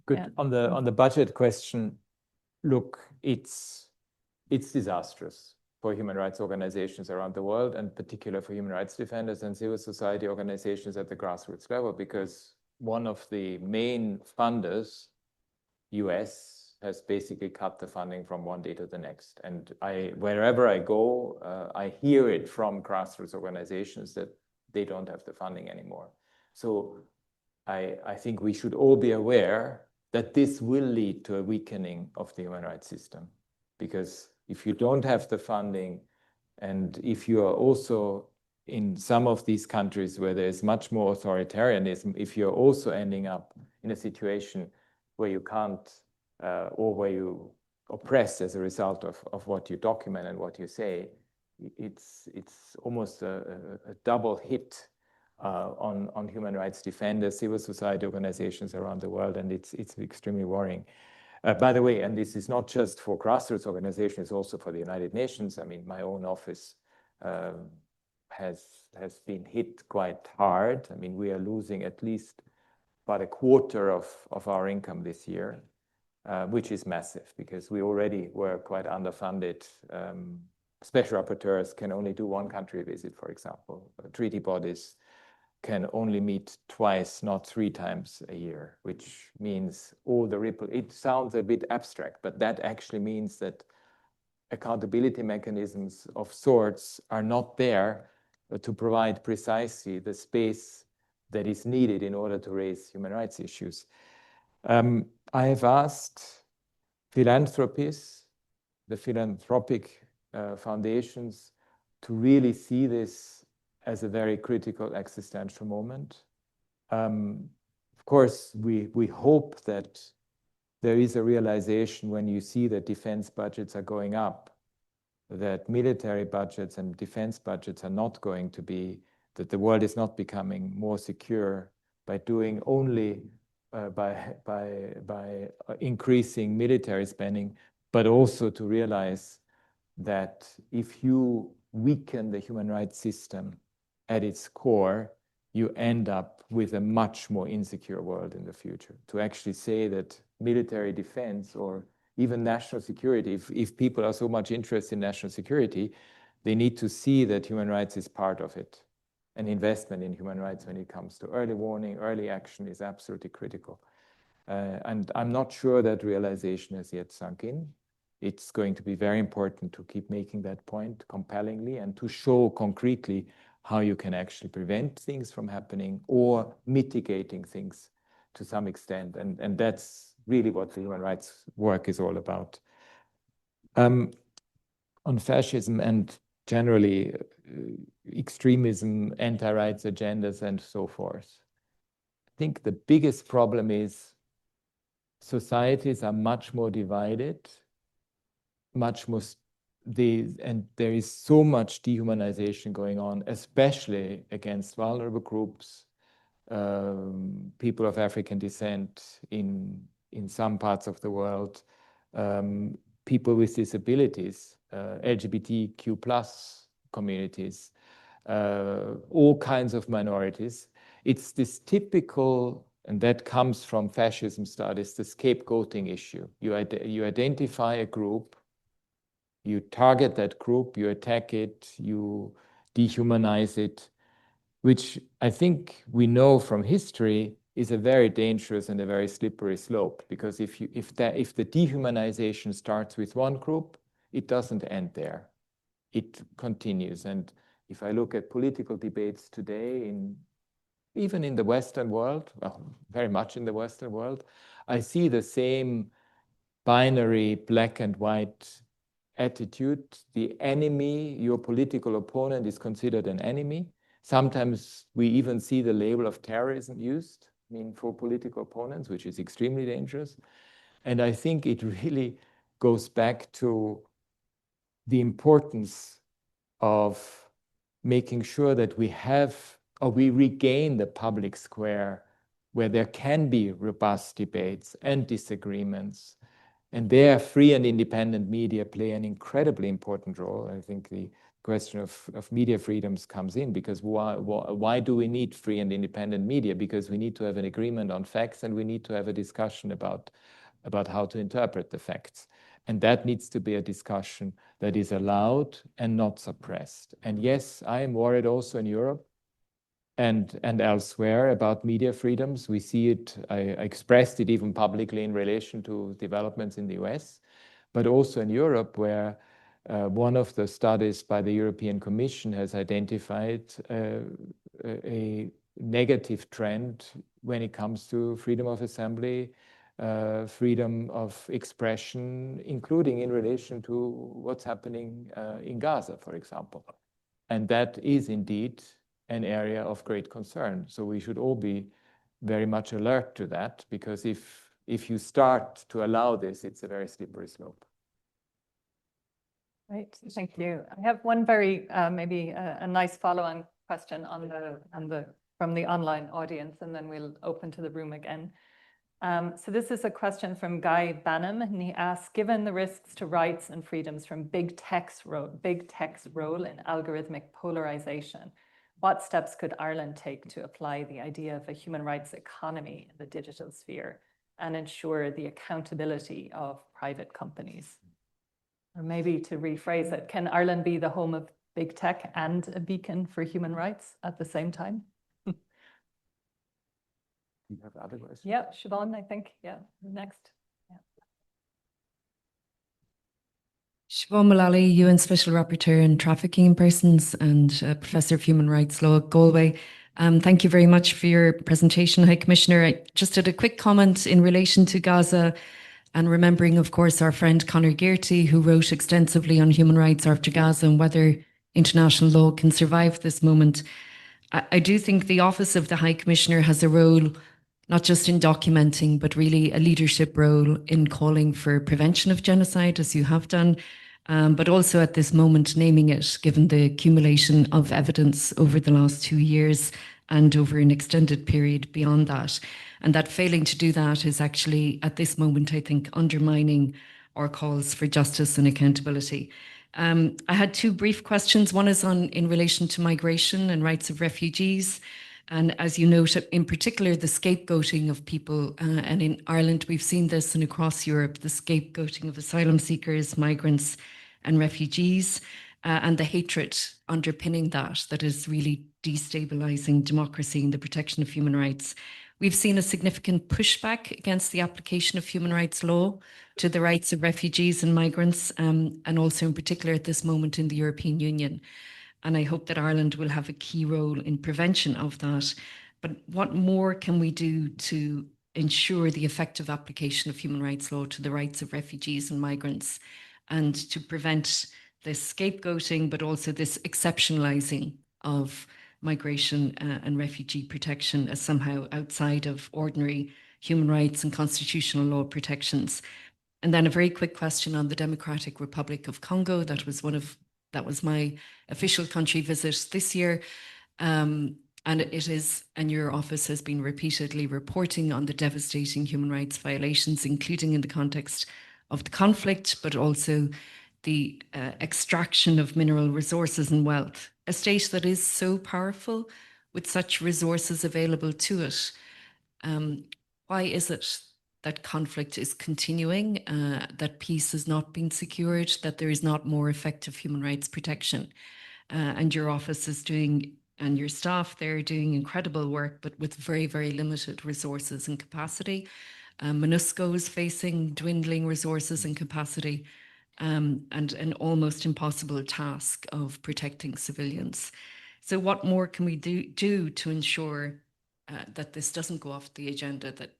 Good. Yeah. On the budget question, look, it's disastrous for human rights organizations around the world, and particularly for human rights defenders and civil society organizations at the grassroots level, because one of the main funders, US, has basically cut the funding from one day to the next. And wherever I go, I hear it from grassroots organizations that they don't have the funding anymore. So I think we should all be aware that this will lead to a weakening of the human rights system. Because if you don't have the funding, and if you are also in some of these countries where there's much more authoritarianism, if you're also ending up in a situation where you can't, or where you oppress as a result of what you document and what you say, it's almost a double hit on human rights defenders, civil society organizations around the world, and it's extremely worrying. By the way, and this is not just for grassroots organizations, it's also for the United Nations. I mean, my own office has been hit quite hard. I mean, we are losing at least about a quarter of our income this year, which is massive because we already were quite underfunded. Special rapporteurs can only do one country visit, for example. Treaty bodies can only meet twice, not 3 times a year, which means all the ripple. It sounds a bit abstract, but that actually means that accountability mechanisms of sorts are not there to provide precisely the space that is needed in order to raise human rights issues. I have asked philanthropists, the philanthropic foundations, to really see this as a very critical existential moment. Of course, we hope that there is a realization when you see that defense budgets are going up, that military budgets and defense budgets are not going to be, that the world is not becoming more secure by doing only by increasing military spending, but also to realize that if you weaken the human rights system at its core, you end up with a much more insecure world in the future. To actually say that military defense or even national security, if people are so much interested in national security, they need to see that human rights is part of it. An investment in human rights when it comes to early warning, early action is absolutely critical. And I'm not sure that realization has yet sunk in. it's going to be very important to keep making that point compellingly and to show concretely how you can actually prevent things from happening or mitigating things to some extent. And that's really what the human rights work is all about. On fascism and generally extremism, anti-rights agendas, and so forth. I think the biggest problem is societies are much more divided, and there is so much dehumanization going on, especially against vulnerable groups, people of African descent in some parts of the world, people with disabilities, LGBTQ+ communities, all kinds of minorities. It's this typical, and that comes from fascism studies, the scapegoating issue. You identify a group, you target that group, you attack it, you dehumanize it, which I think we know from history is a very dangerous and a very slippery slope, because if the dehumanization starts with one group, it doesn't end there. It continues. And if I look at political debates today, even in the Western world, well, very much in the Western world, I see the same binary black and white attitude. The enemy, your political opponent, is considered an enemy. Sometimes we even see the label of terrorism used, for political opponents, which is extremely dangerous. And I think it really goes back to the importance of making sure that we regain the public square where there can be robust debates and disagreements. And there, free and independent media play an incredibly important role. I think the question of media freedoms comes in, because why do we need free and independent media? Because we need to have an agreement on facts, and we need to have a discussion about how to interpret the facts. And that needs to be a discussion that is allowed and not suppressed. And yes, I am worried also in Europe and elsewhere about media freedoms. We see it, I expressed it even publicly in relation to developments in the US, but also in Europe, where one of the studies by the European Commission has identified a negative trend when it comes to freedom of assembly, freedom of expression, including in relation to what's happening in Gaza, for example. And that is indeed an area of great concern. So we should all be very much alert to that, because if you start to allow this, it's a very slippery slope. Right, thank you. I have one very, maybe a nice follow-on question from the online audience, and then we'll open to the room again. So this is a question from Guy Banham, and he asks, given the risks to rights and freedoms from big tech's role in algorithmic polarization, what steps could Ireland take to apply the idea of a human rights economy in the digital sphere and ensure the accountability of private companies? Or maybe to rephrase it, can Ireland be the home of big tech and a beacon for human rights at the same time? You have other questions? Yeah, Siobhan, I think. Yeah, next. Yeah. Siobhan Mullally, UN Special Rapporteur on Trafficking in Persons and Professor of Human Rights Law at Galway. Thank you very much for your presentation, High Commissioner. I just had a quick comment in relation to Gaza, and remembering, of course, our friend Conor Gearty, who wrote extensively on human rights after Gaza and whether international law can survive this moment. I do think the Office of the High Commissioner has a role, not just in documenting, but really a leadership role in calling for prevention of genocide, as you have done, but also at this moment naming it, given the accumulation of evidence over the last 2 years and over an extended period beyond that. And that failing to do that is actually, at this moment, I think, undermining our calls for justice and accountability. I had 2 brief questions. One is in relation to migration and rights of refugees. And as you note, in particular, the scapegoating of people. And in Ireland, we've seen this, and across Europe, the scapegoating of asylum seekers, migrants, and refugees, and the hatred underpinning that is really destabilizing democracy and the protection of human rights. We've seen a significant pushback against the application of human rights law to the rights of refugees and migrants, and also in particular at this moment in the European Union. And I hope that Ireland will have a key role in prevention of that. But what more can we do to ensure the effective application of human rights law to the rights of refugees and migrants, and to prevent this scapegoating, but also this exceptionalizing of migration and refugee protection as somehow outside of ordinary human rights and constitutional law protections? And then a very quick question on the Democratic Republic of Congo. That was my official country visit this year. And your office has been repeatedly reporting on the devastating human rights violations, including in the context of the conflict, but also the extraction of mineral resources and wealth. A state that is so powerful with such resources available to it. Why is it that conflict is continuing, that peace has not been secured, that there is not more effective human rights protection? And your office is doing, and your staff, they're doing incredible work, but with very, very limited resources and capacity. MONUSCO is facing dwindling resources and capacity, and an almost impossible task of protecting civilians. So what more can we do to ensure that this doesn't go off the agenda, that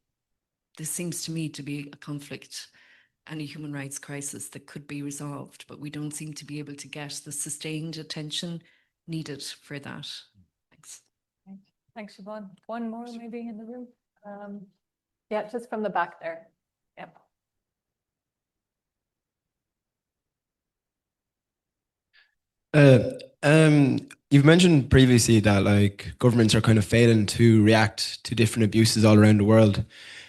this seems to me to be a conflict and a human rights crisis that could be resolved, but we don't seem to be able to get the sustained attention needed for that. Thanks. Thanks, Siobhan. One more maybe in the room. Yeah, just from the back there. Yep. You've mentioned previously that like governments are kind of failing to react to different abuses all around the world.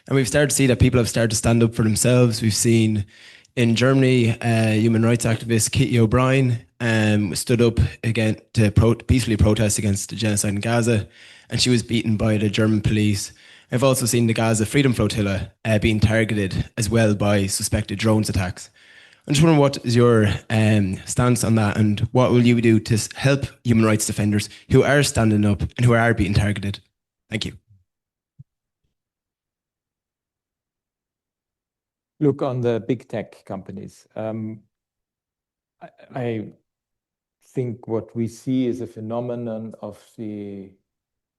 And we've started to see that people have started to stand up for themselves. We've seen in Germany, human rights activist Kitty O'Brien stood up again to peacefully protest against the genocide in Gaza, and she was beaten by the German police. I've also seen the Gaza Freedom Flotilla being targeted as well by suspected drones attacks. I'm just wondering, what is your stance on that, and what will you do to help human rights defenders who are standing up and who are being targeted? Thank you. Look, on the big tech companies, I think what we see is a phenomenon of the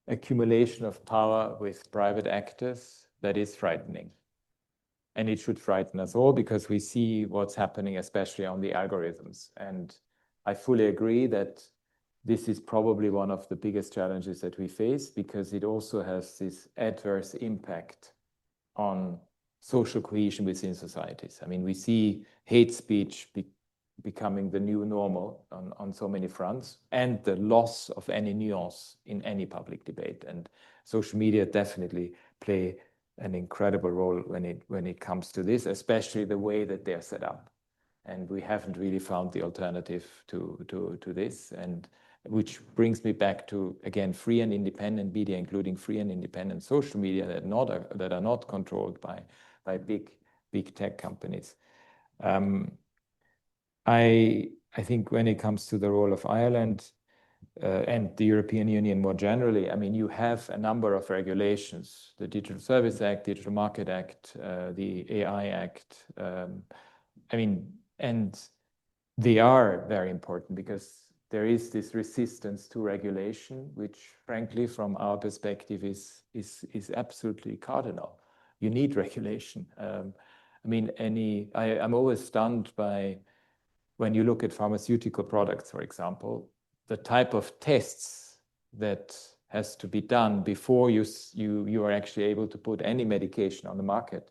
accumulation of power with private actors that is frightening. And it should frighten us all, because we see what's happening, especially on the algorithms. And I fully agree that this is probably one of the biggest challenges that we face, because it also has this adverse impact on social cohesion within societies. I mean, we see hate speech becoming the new normal on so many fronts, and the loss of any nuance in any public debate. And social media definitely play an incredible role when it comes to this, especially the way that they're set up. And we haven't really found the alternative to this, and which brings me back to, again, free and independent media, including free and independent social media that are not controlled by big tech companies. I think when it comes to the role of Ireland and the European Union more generally, I mean, you have a number of regulations: the Digital Service Act, Digital Market Act, the AI Act. I mean, and they are very important, because there is this resistance to regulation, which, frankly, from our perspective, is absolutely cardinal. You need regulation. I mean, I'm always stunned by, when you look at pharmaceutical products, for example, the type of tests that has to be done before you are actually able to put any medication on the market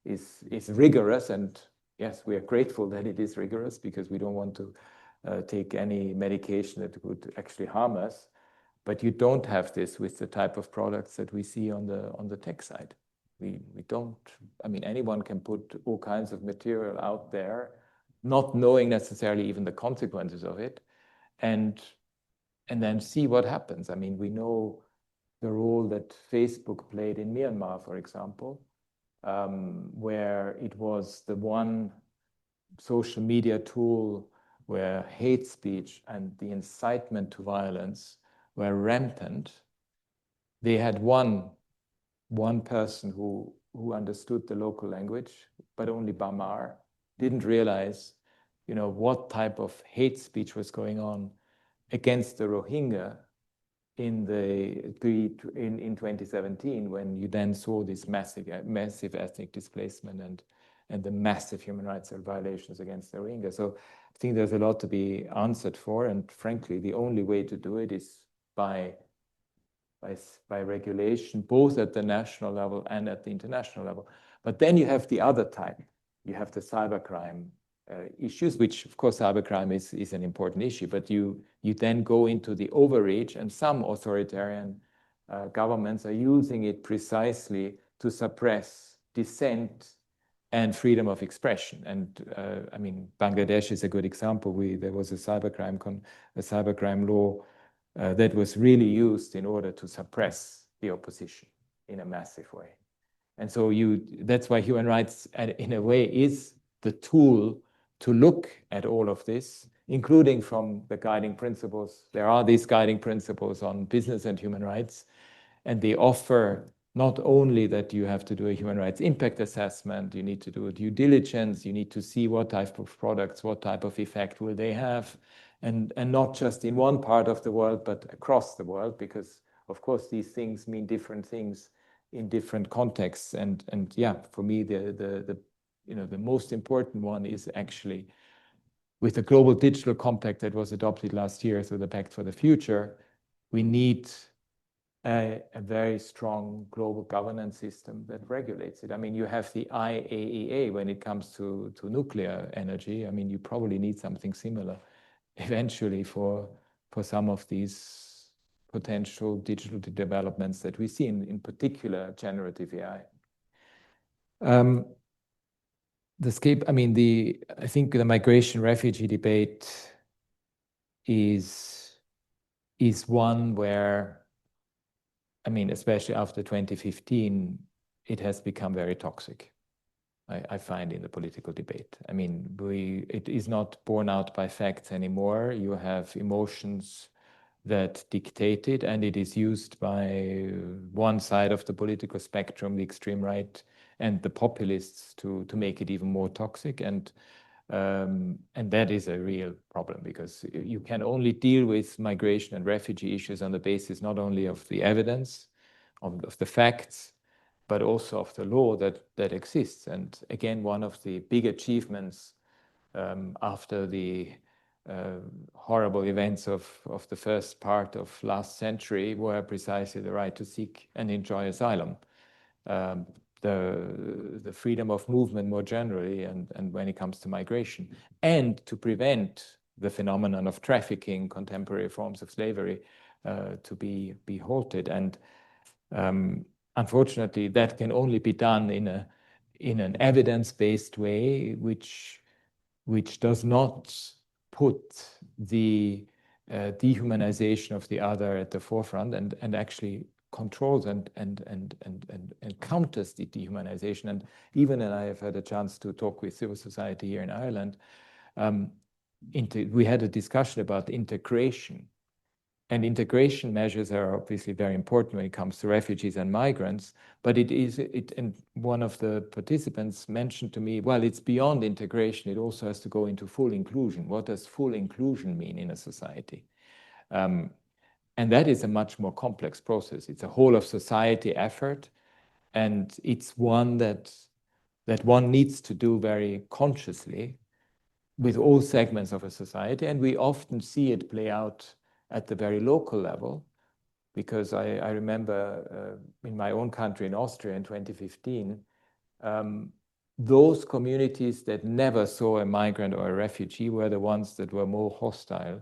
is rigorous. And yes, we are grateful that it is rigorous, because we don't want to take any medication that would actually harm us. But you don't have this with the type of products that we see on the tech side. We don't, I mean, anyone can put all kinds of material out there, not knowing necessarily even the consequences of it, and then see what happens. I mean, we know the role that Facebook played in Myanmar, for example, where it was the one social media tool where hate speech and the incitement to violence were rampant. They had one one person who understood the local language, but only Bamar, didn't realize, what type of hate speech was going on against the Rohingya in 2017, when you then saw this massive ethnic displacement and the massive human rights violations against the Rohingya. So I think there's a lot to be answered for, and frankly, the only way to do it is by regulation, both at the national level and at the international level. But then you have the other type. You have the cybercrime issues, which of course cybercrime is an important issue, but you then go into the overreach, and some authoritarian governments are using it precisely to suppress dissent and freedom of expression. And I mean, Bangladesh is a good example. There was a cybercrime law that was really used in order to suppress the opposition in a massive way. And so that's why human rights, in a way, is the tool to look at all of this, including from the guiding principles. There are these guiding principles on business and human rights, and they offer not only that you have to do a human rights impact assessment, you need to do a due diligence, you need to see what type of products, what type of effect will they have, and not just in one part of the world, but across the world, because of course these things mean different things in different contexts. And yeah, for me, the most important one is actually with the Global Digital Compact that was adopted last year, so the Pact for the Future, we need a very strong global governance system that regulates it. I mean, you have the IAEA when it comes to nuclear energy. I mean, you probably need something similar eventually for some of these potential digital developments that we see, in particular generative AI. I think the migration refugee debate is one where, I mean, especially after 2015, it has become very toxic. I find in the political debate. I mean, it is not borne out by facts anymore. You have emotions that dictate it, and it is used by one side of the political spectrum, the extreme right, and the populists to make it even more toxic. And that is a real problem, because you can only deal with migration and refugee issues on the basis not only of the evidence, of the facts, but also of the law that exists. And again, one of the big achievements after the horrible events of the first part of last century were precisely the right to seek and enjoy asylum, the freedom of movement more generally, and when it comes to migration, and to prevent the phenomenon of trafficking, contemporary forms of slavery, to be halted. And unfortunately, that can only be done in an evidence-based way, which does not put the dehumanization of the other at the forefront, and actually controls and counters the dehumanization. And even, and I have had a chance to talk with civil society here in Ireland, we had a discussion about integration. And integration measures are obviously very important when it comes to refugees and migrants, but and one of the participants mentioned to me, well, it's beyond integration, it also has to go into full inclusion. What does full inclusion mean in a society? And that is a much more complex process. It's a whole of society effort, and it's one that one needs to do very consciously with all segments of a society. And we often see it play out at the very local level, because I remember in my own country, in Austria in 2015, those communities that never saw a migrant or a refugee were the ones that were more hostile.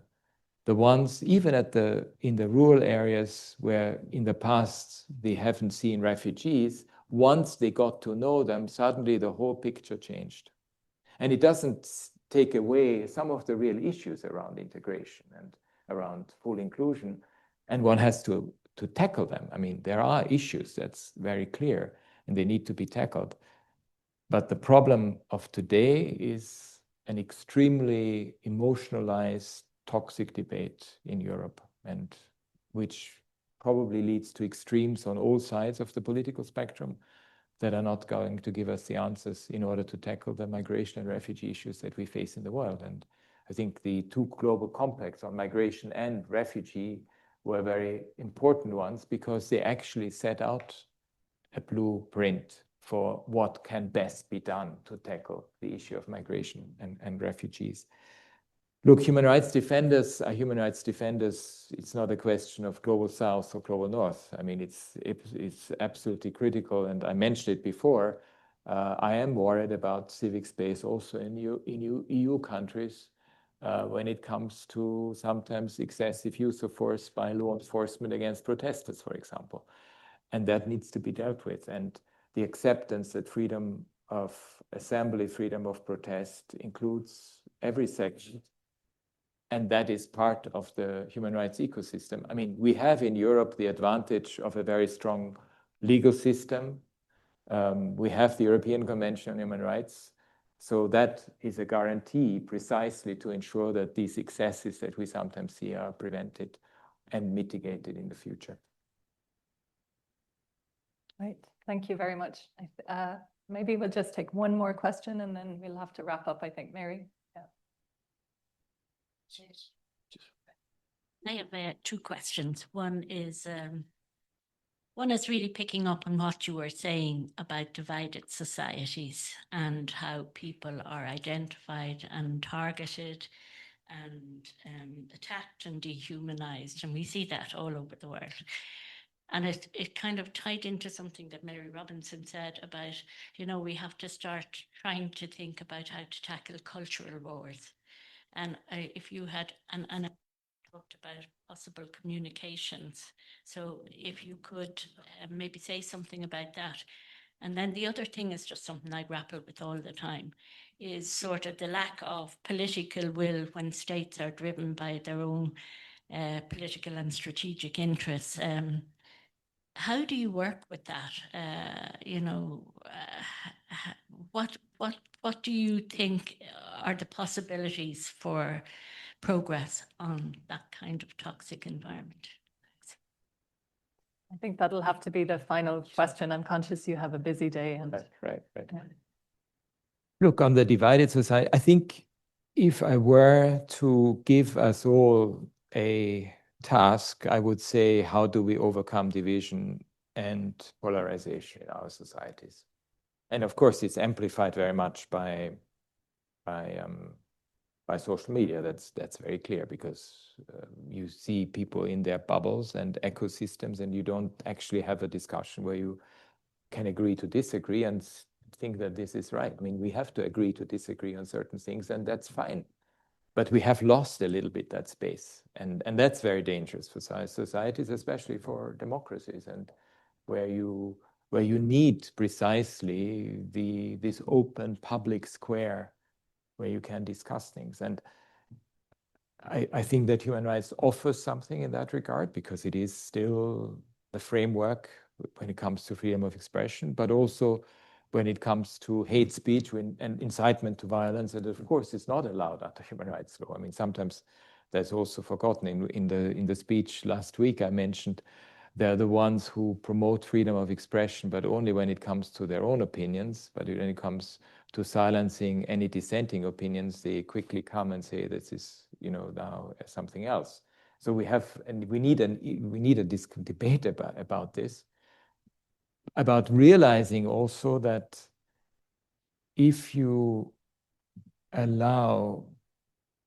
The ones, even in the rural areas where in the past they haven't seen refugees, once they got to know them, suddenly the whole picture changed. And it doesn't take away some of the real issues around integration and around full inclusion, and one has to tackle them. I mean, there are issues, that's very clear, and they need to be tackled. But the problem of today is an extremely emotionalized, toxic debate in Europe, and which probably leads to extremes on all sides of the political spectrum that are not going to give us the answers in order to tackle the migration and refugee issues that we face in the world. And I think the two global compacts on migration and refugee were very important ones because they actually set out a blueprint for what can best be done to tackle the issue of migration and refugees. Look, human rights defenders are human rights defenders. It's not a question of global south or global north. I mean, it's absolutely critical. And I mentioned it before. I am worried about civic space also in EU countries when it comes to sometimes excessive use of force by law enforcement against protesters, for example. And that needs to be dealt with. And the acceptance that freedom of assembly, freedom of protest includes every section. And that is part of the human rights ecosystem. I mean, we have in Europe the advantage of a very strong legal system. We have the European Convention on Human Rights. So that is a guarantee precisely to ensure that these excesses that we sometimes see are prevented and mitigated in the future. Right, thank you very much. Maybe we'll just take one more question and then we'll have to wrap up, I think, Mary. I have two questions. One is really picking up on what you were saying about divided societies and how people are identified and targeted and attacked and dehumanized. And we see that all over the world. And it kind of tied into something that Mary Robinson said about, you know, we have to start trying to think about how to tackle cultural wars. And if you had, and I talked about possible communications. So if you could maybe say something about that. And then the other thing is just something I grapple with all the time, is sort of the lack of political will when states are driven by their own political and strategic interests. How do you work with that? You know, what do you think are the possibilities for progress on that kind of toxic environment? I think that'll have to be the final question. I'm conscious you have a busy day. And right. Look, on the divided society, I think if I were to give us all a task, I would say, how do we overcome division and polarization in our societies? And of course, it's amplified very much by social media. That's very clear, because you see people in their bubbles and ecosystems, and you don't actually have a discussion where you can agree to disagree and think that this is right. I mean, we have to agree to disagree on certain things, and that's fine. But we have lost a little bit that space, and that's very dangerous for societies, especially for democracies, and where you need precisely this open public square where you can discuss things. And I think that human rights offers something in that regard, because it is still the framework when it comes to freedom of expression, but also when it comes to hate speech and incitement to violence. And of course, it's not allowed under human rights law. I mean, sometimes that's also forgotten. In the speech last week, I mentioned they're the ones who promote freedom of expression, but only when it comes to their own opinions. But when it comes to silencing any dissenting opinions, they quickly come and say this is, you know, now something else. So we need a debate about this, about realizing also that if you allow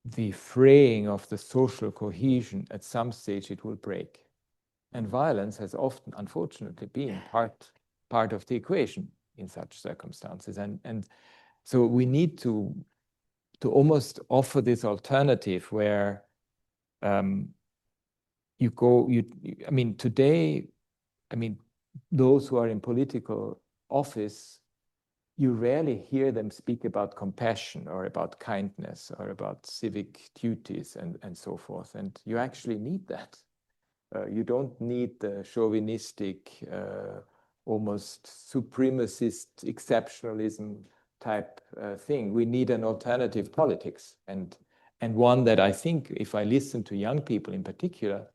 the fraying of the social cohesion, at some stage it will break. And violence has often, unfortunately, been part of the equation in such circumstances. And so we need to almost offer this alternative where today, those who are in political office, you rarely hear them speak about compassion or about kindness or about civic duties and so forth. And you actually need that. You don't need the chauvinistic, almost supremacist exceptionalism type thing. We need an alternative politics, and one that I think, if I listen to young people in particular,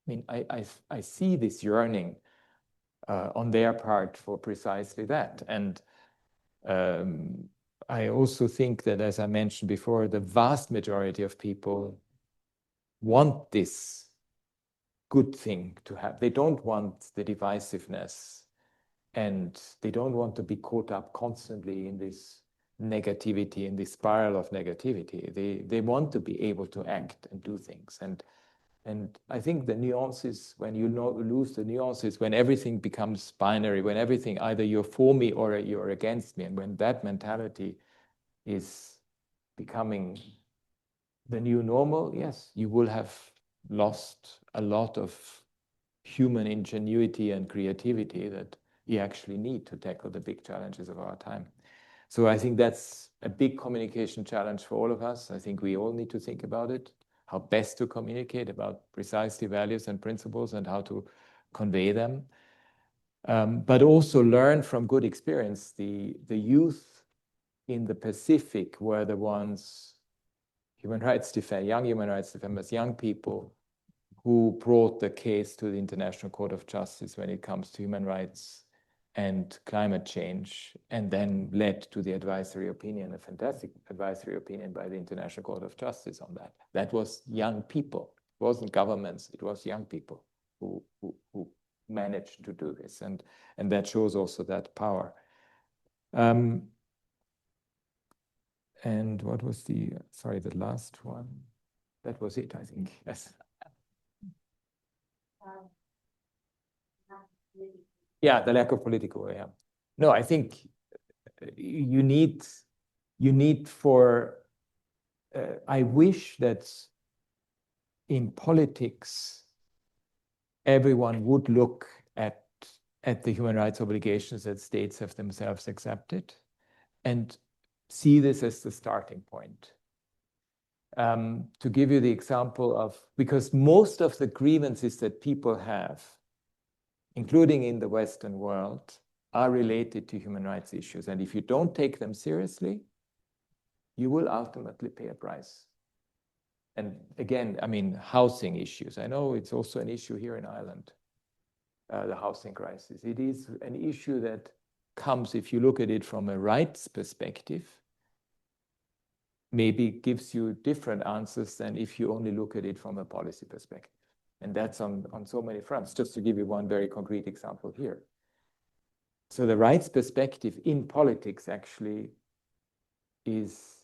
mean, I see this yearning on their part for precisely that. And I also think that, as I mentioned before, the vast majority of people want this good thing to have. They don't want the divisiveness, and they don't want to be caught up constantly in this negativity, in this spiral of negativity. They want to be able to act and do things. And I think the nuances, when you lose the nuances, when everything becomes binary, when everything, either you're for me or you're against me, and when that mentality is becoming the new normal, yes, you will have lost a lot of human ingenuity and creativity that you actually need to tackle the big challenges of our time. So I think that's a big communication challenge for all of us. I think we all need to think about it, how best to communicate about precisely values and principles and how to convey them. But also learn from good experience. The youth in the Pacific were the ones, young human rights defenders, young people who brought the case to the International Court of Justice when it comes to human rights and climate change, and then led to the advisory opinion, a fantastic advisory opinion by the International Court of Justice on that. That was young people. It wasn't governments, it was young people who managed to do this. And that shows also that power. And what was the last one? That was it, I think. Yes. Yeah, the lack of political will. Yeah. No, I think you need for. I wish that in politics, everyone would look at the human rights obligations that states have themselves accepted, and see this as the starting point. To give you the example of, because most of the grievances that people have, including in the Western world, are related to human rights issues. And if you don't take them seriously, you will ultimately pay a price. And again, I mean, housing issues. I know it's also an issue here in Ireland, the housing crisis. It is an issue that comes, if you look at it from a rights perspective, maybe gives you different answers than if you only look at it from a policy perspective. And that's on so many fronts, just to give you one very concrete example here. So the rights perspective in politics actually is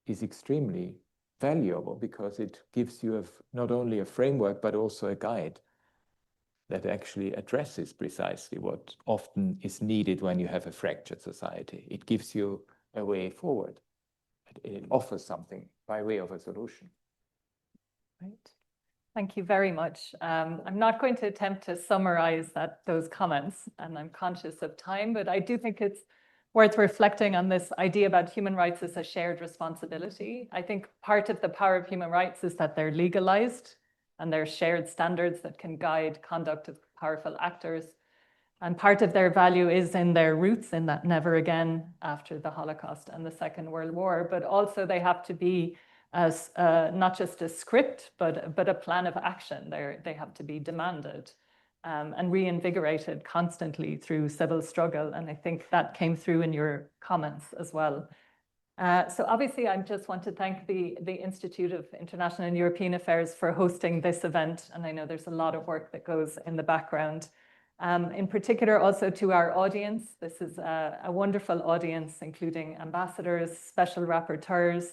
extremely valuable, because it gives you not only a framework, but also a guide that actually addresses precisely what often is needed when you have a fractured society. It gives you a way forward. It offers something by way of a solution. Right. Thank you very much. I'm not going to attempt to summarize those comments, and I'm conscious of time, but I do think it's worth reflecting on this idea about human rights as a shared responsibility. I think part of the power of human rights is that they're legalized and they're shared standards that can guide conduct of powerful actors. And part of their value is in their roots in that never again after the Holocaust and the Second World War, but also they have to be as not just a script, but a plan of action. They have to be demanded and reinvigorated constantly through civil struggle. And I think that came through in your comments as well. So obviously, I just want to thank the Institute of International and European Affairs for hosting this event. And I know there's a lot of work that goes in the background. In particular, also to our audience. This is a wonderful audience, including ambassadors, special rapporteurs,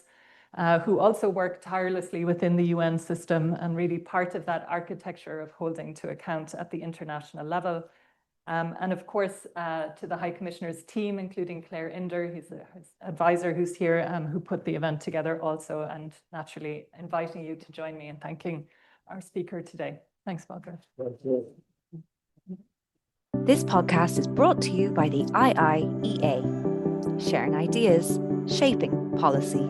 who also work tirelessly within the UN system and really part of that architecture of holding to account at the international level. And of course, to the High Commissioner's team, including Claire Inder, his advisor who's here, who put the event together also, and naturally inviting you to join me in thanking our speaker today. Thanks, Volker. This podcast is brought to you by the IIEA, sharing ideas, shaping policy.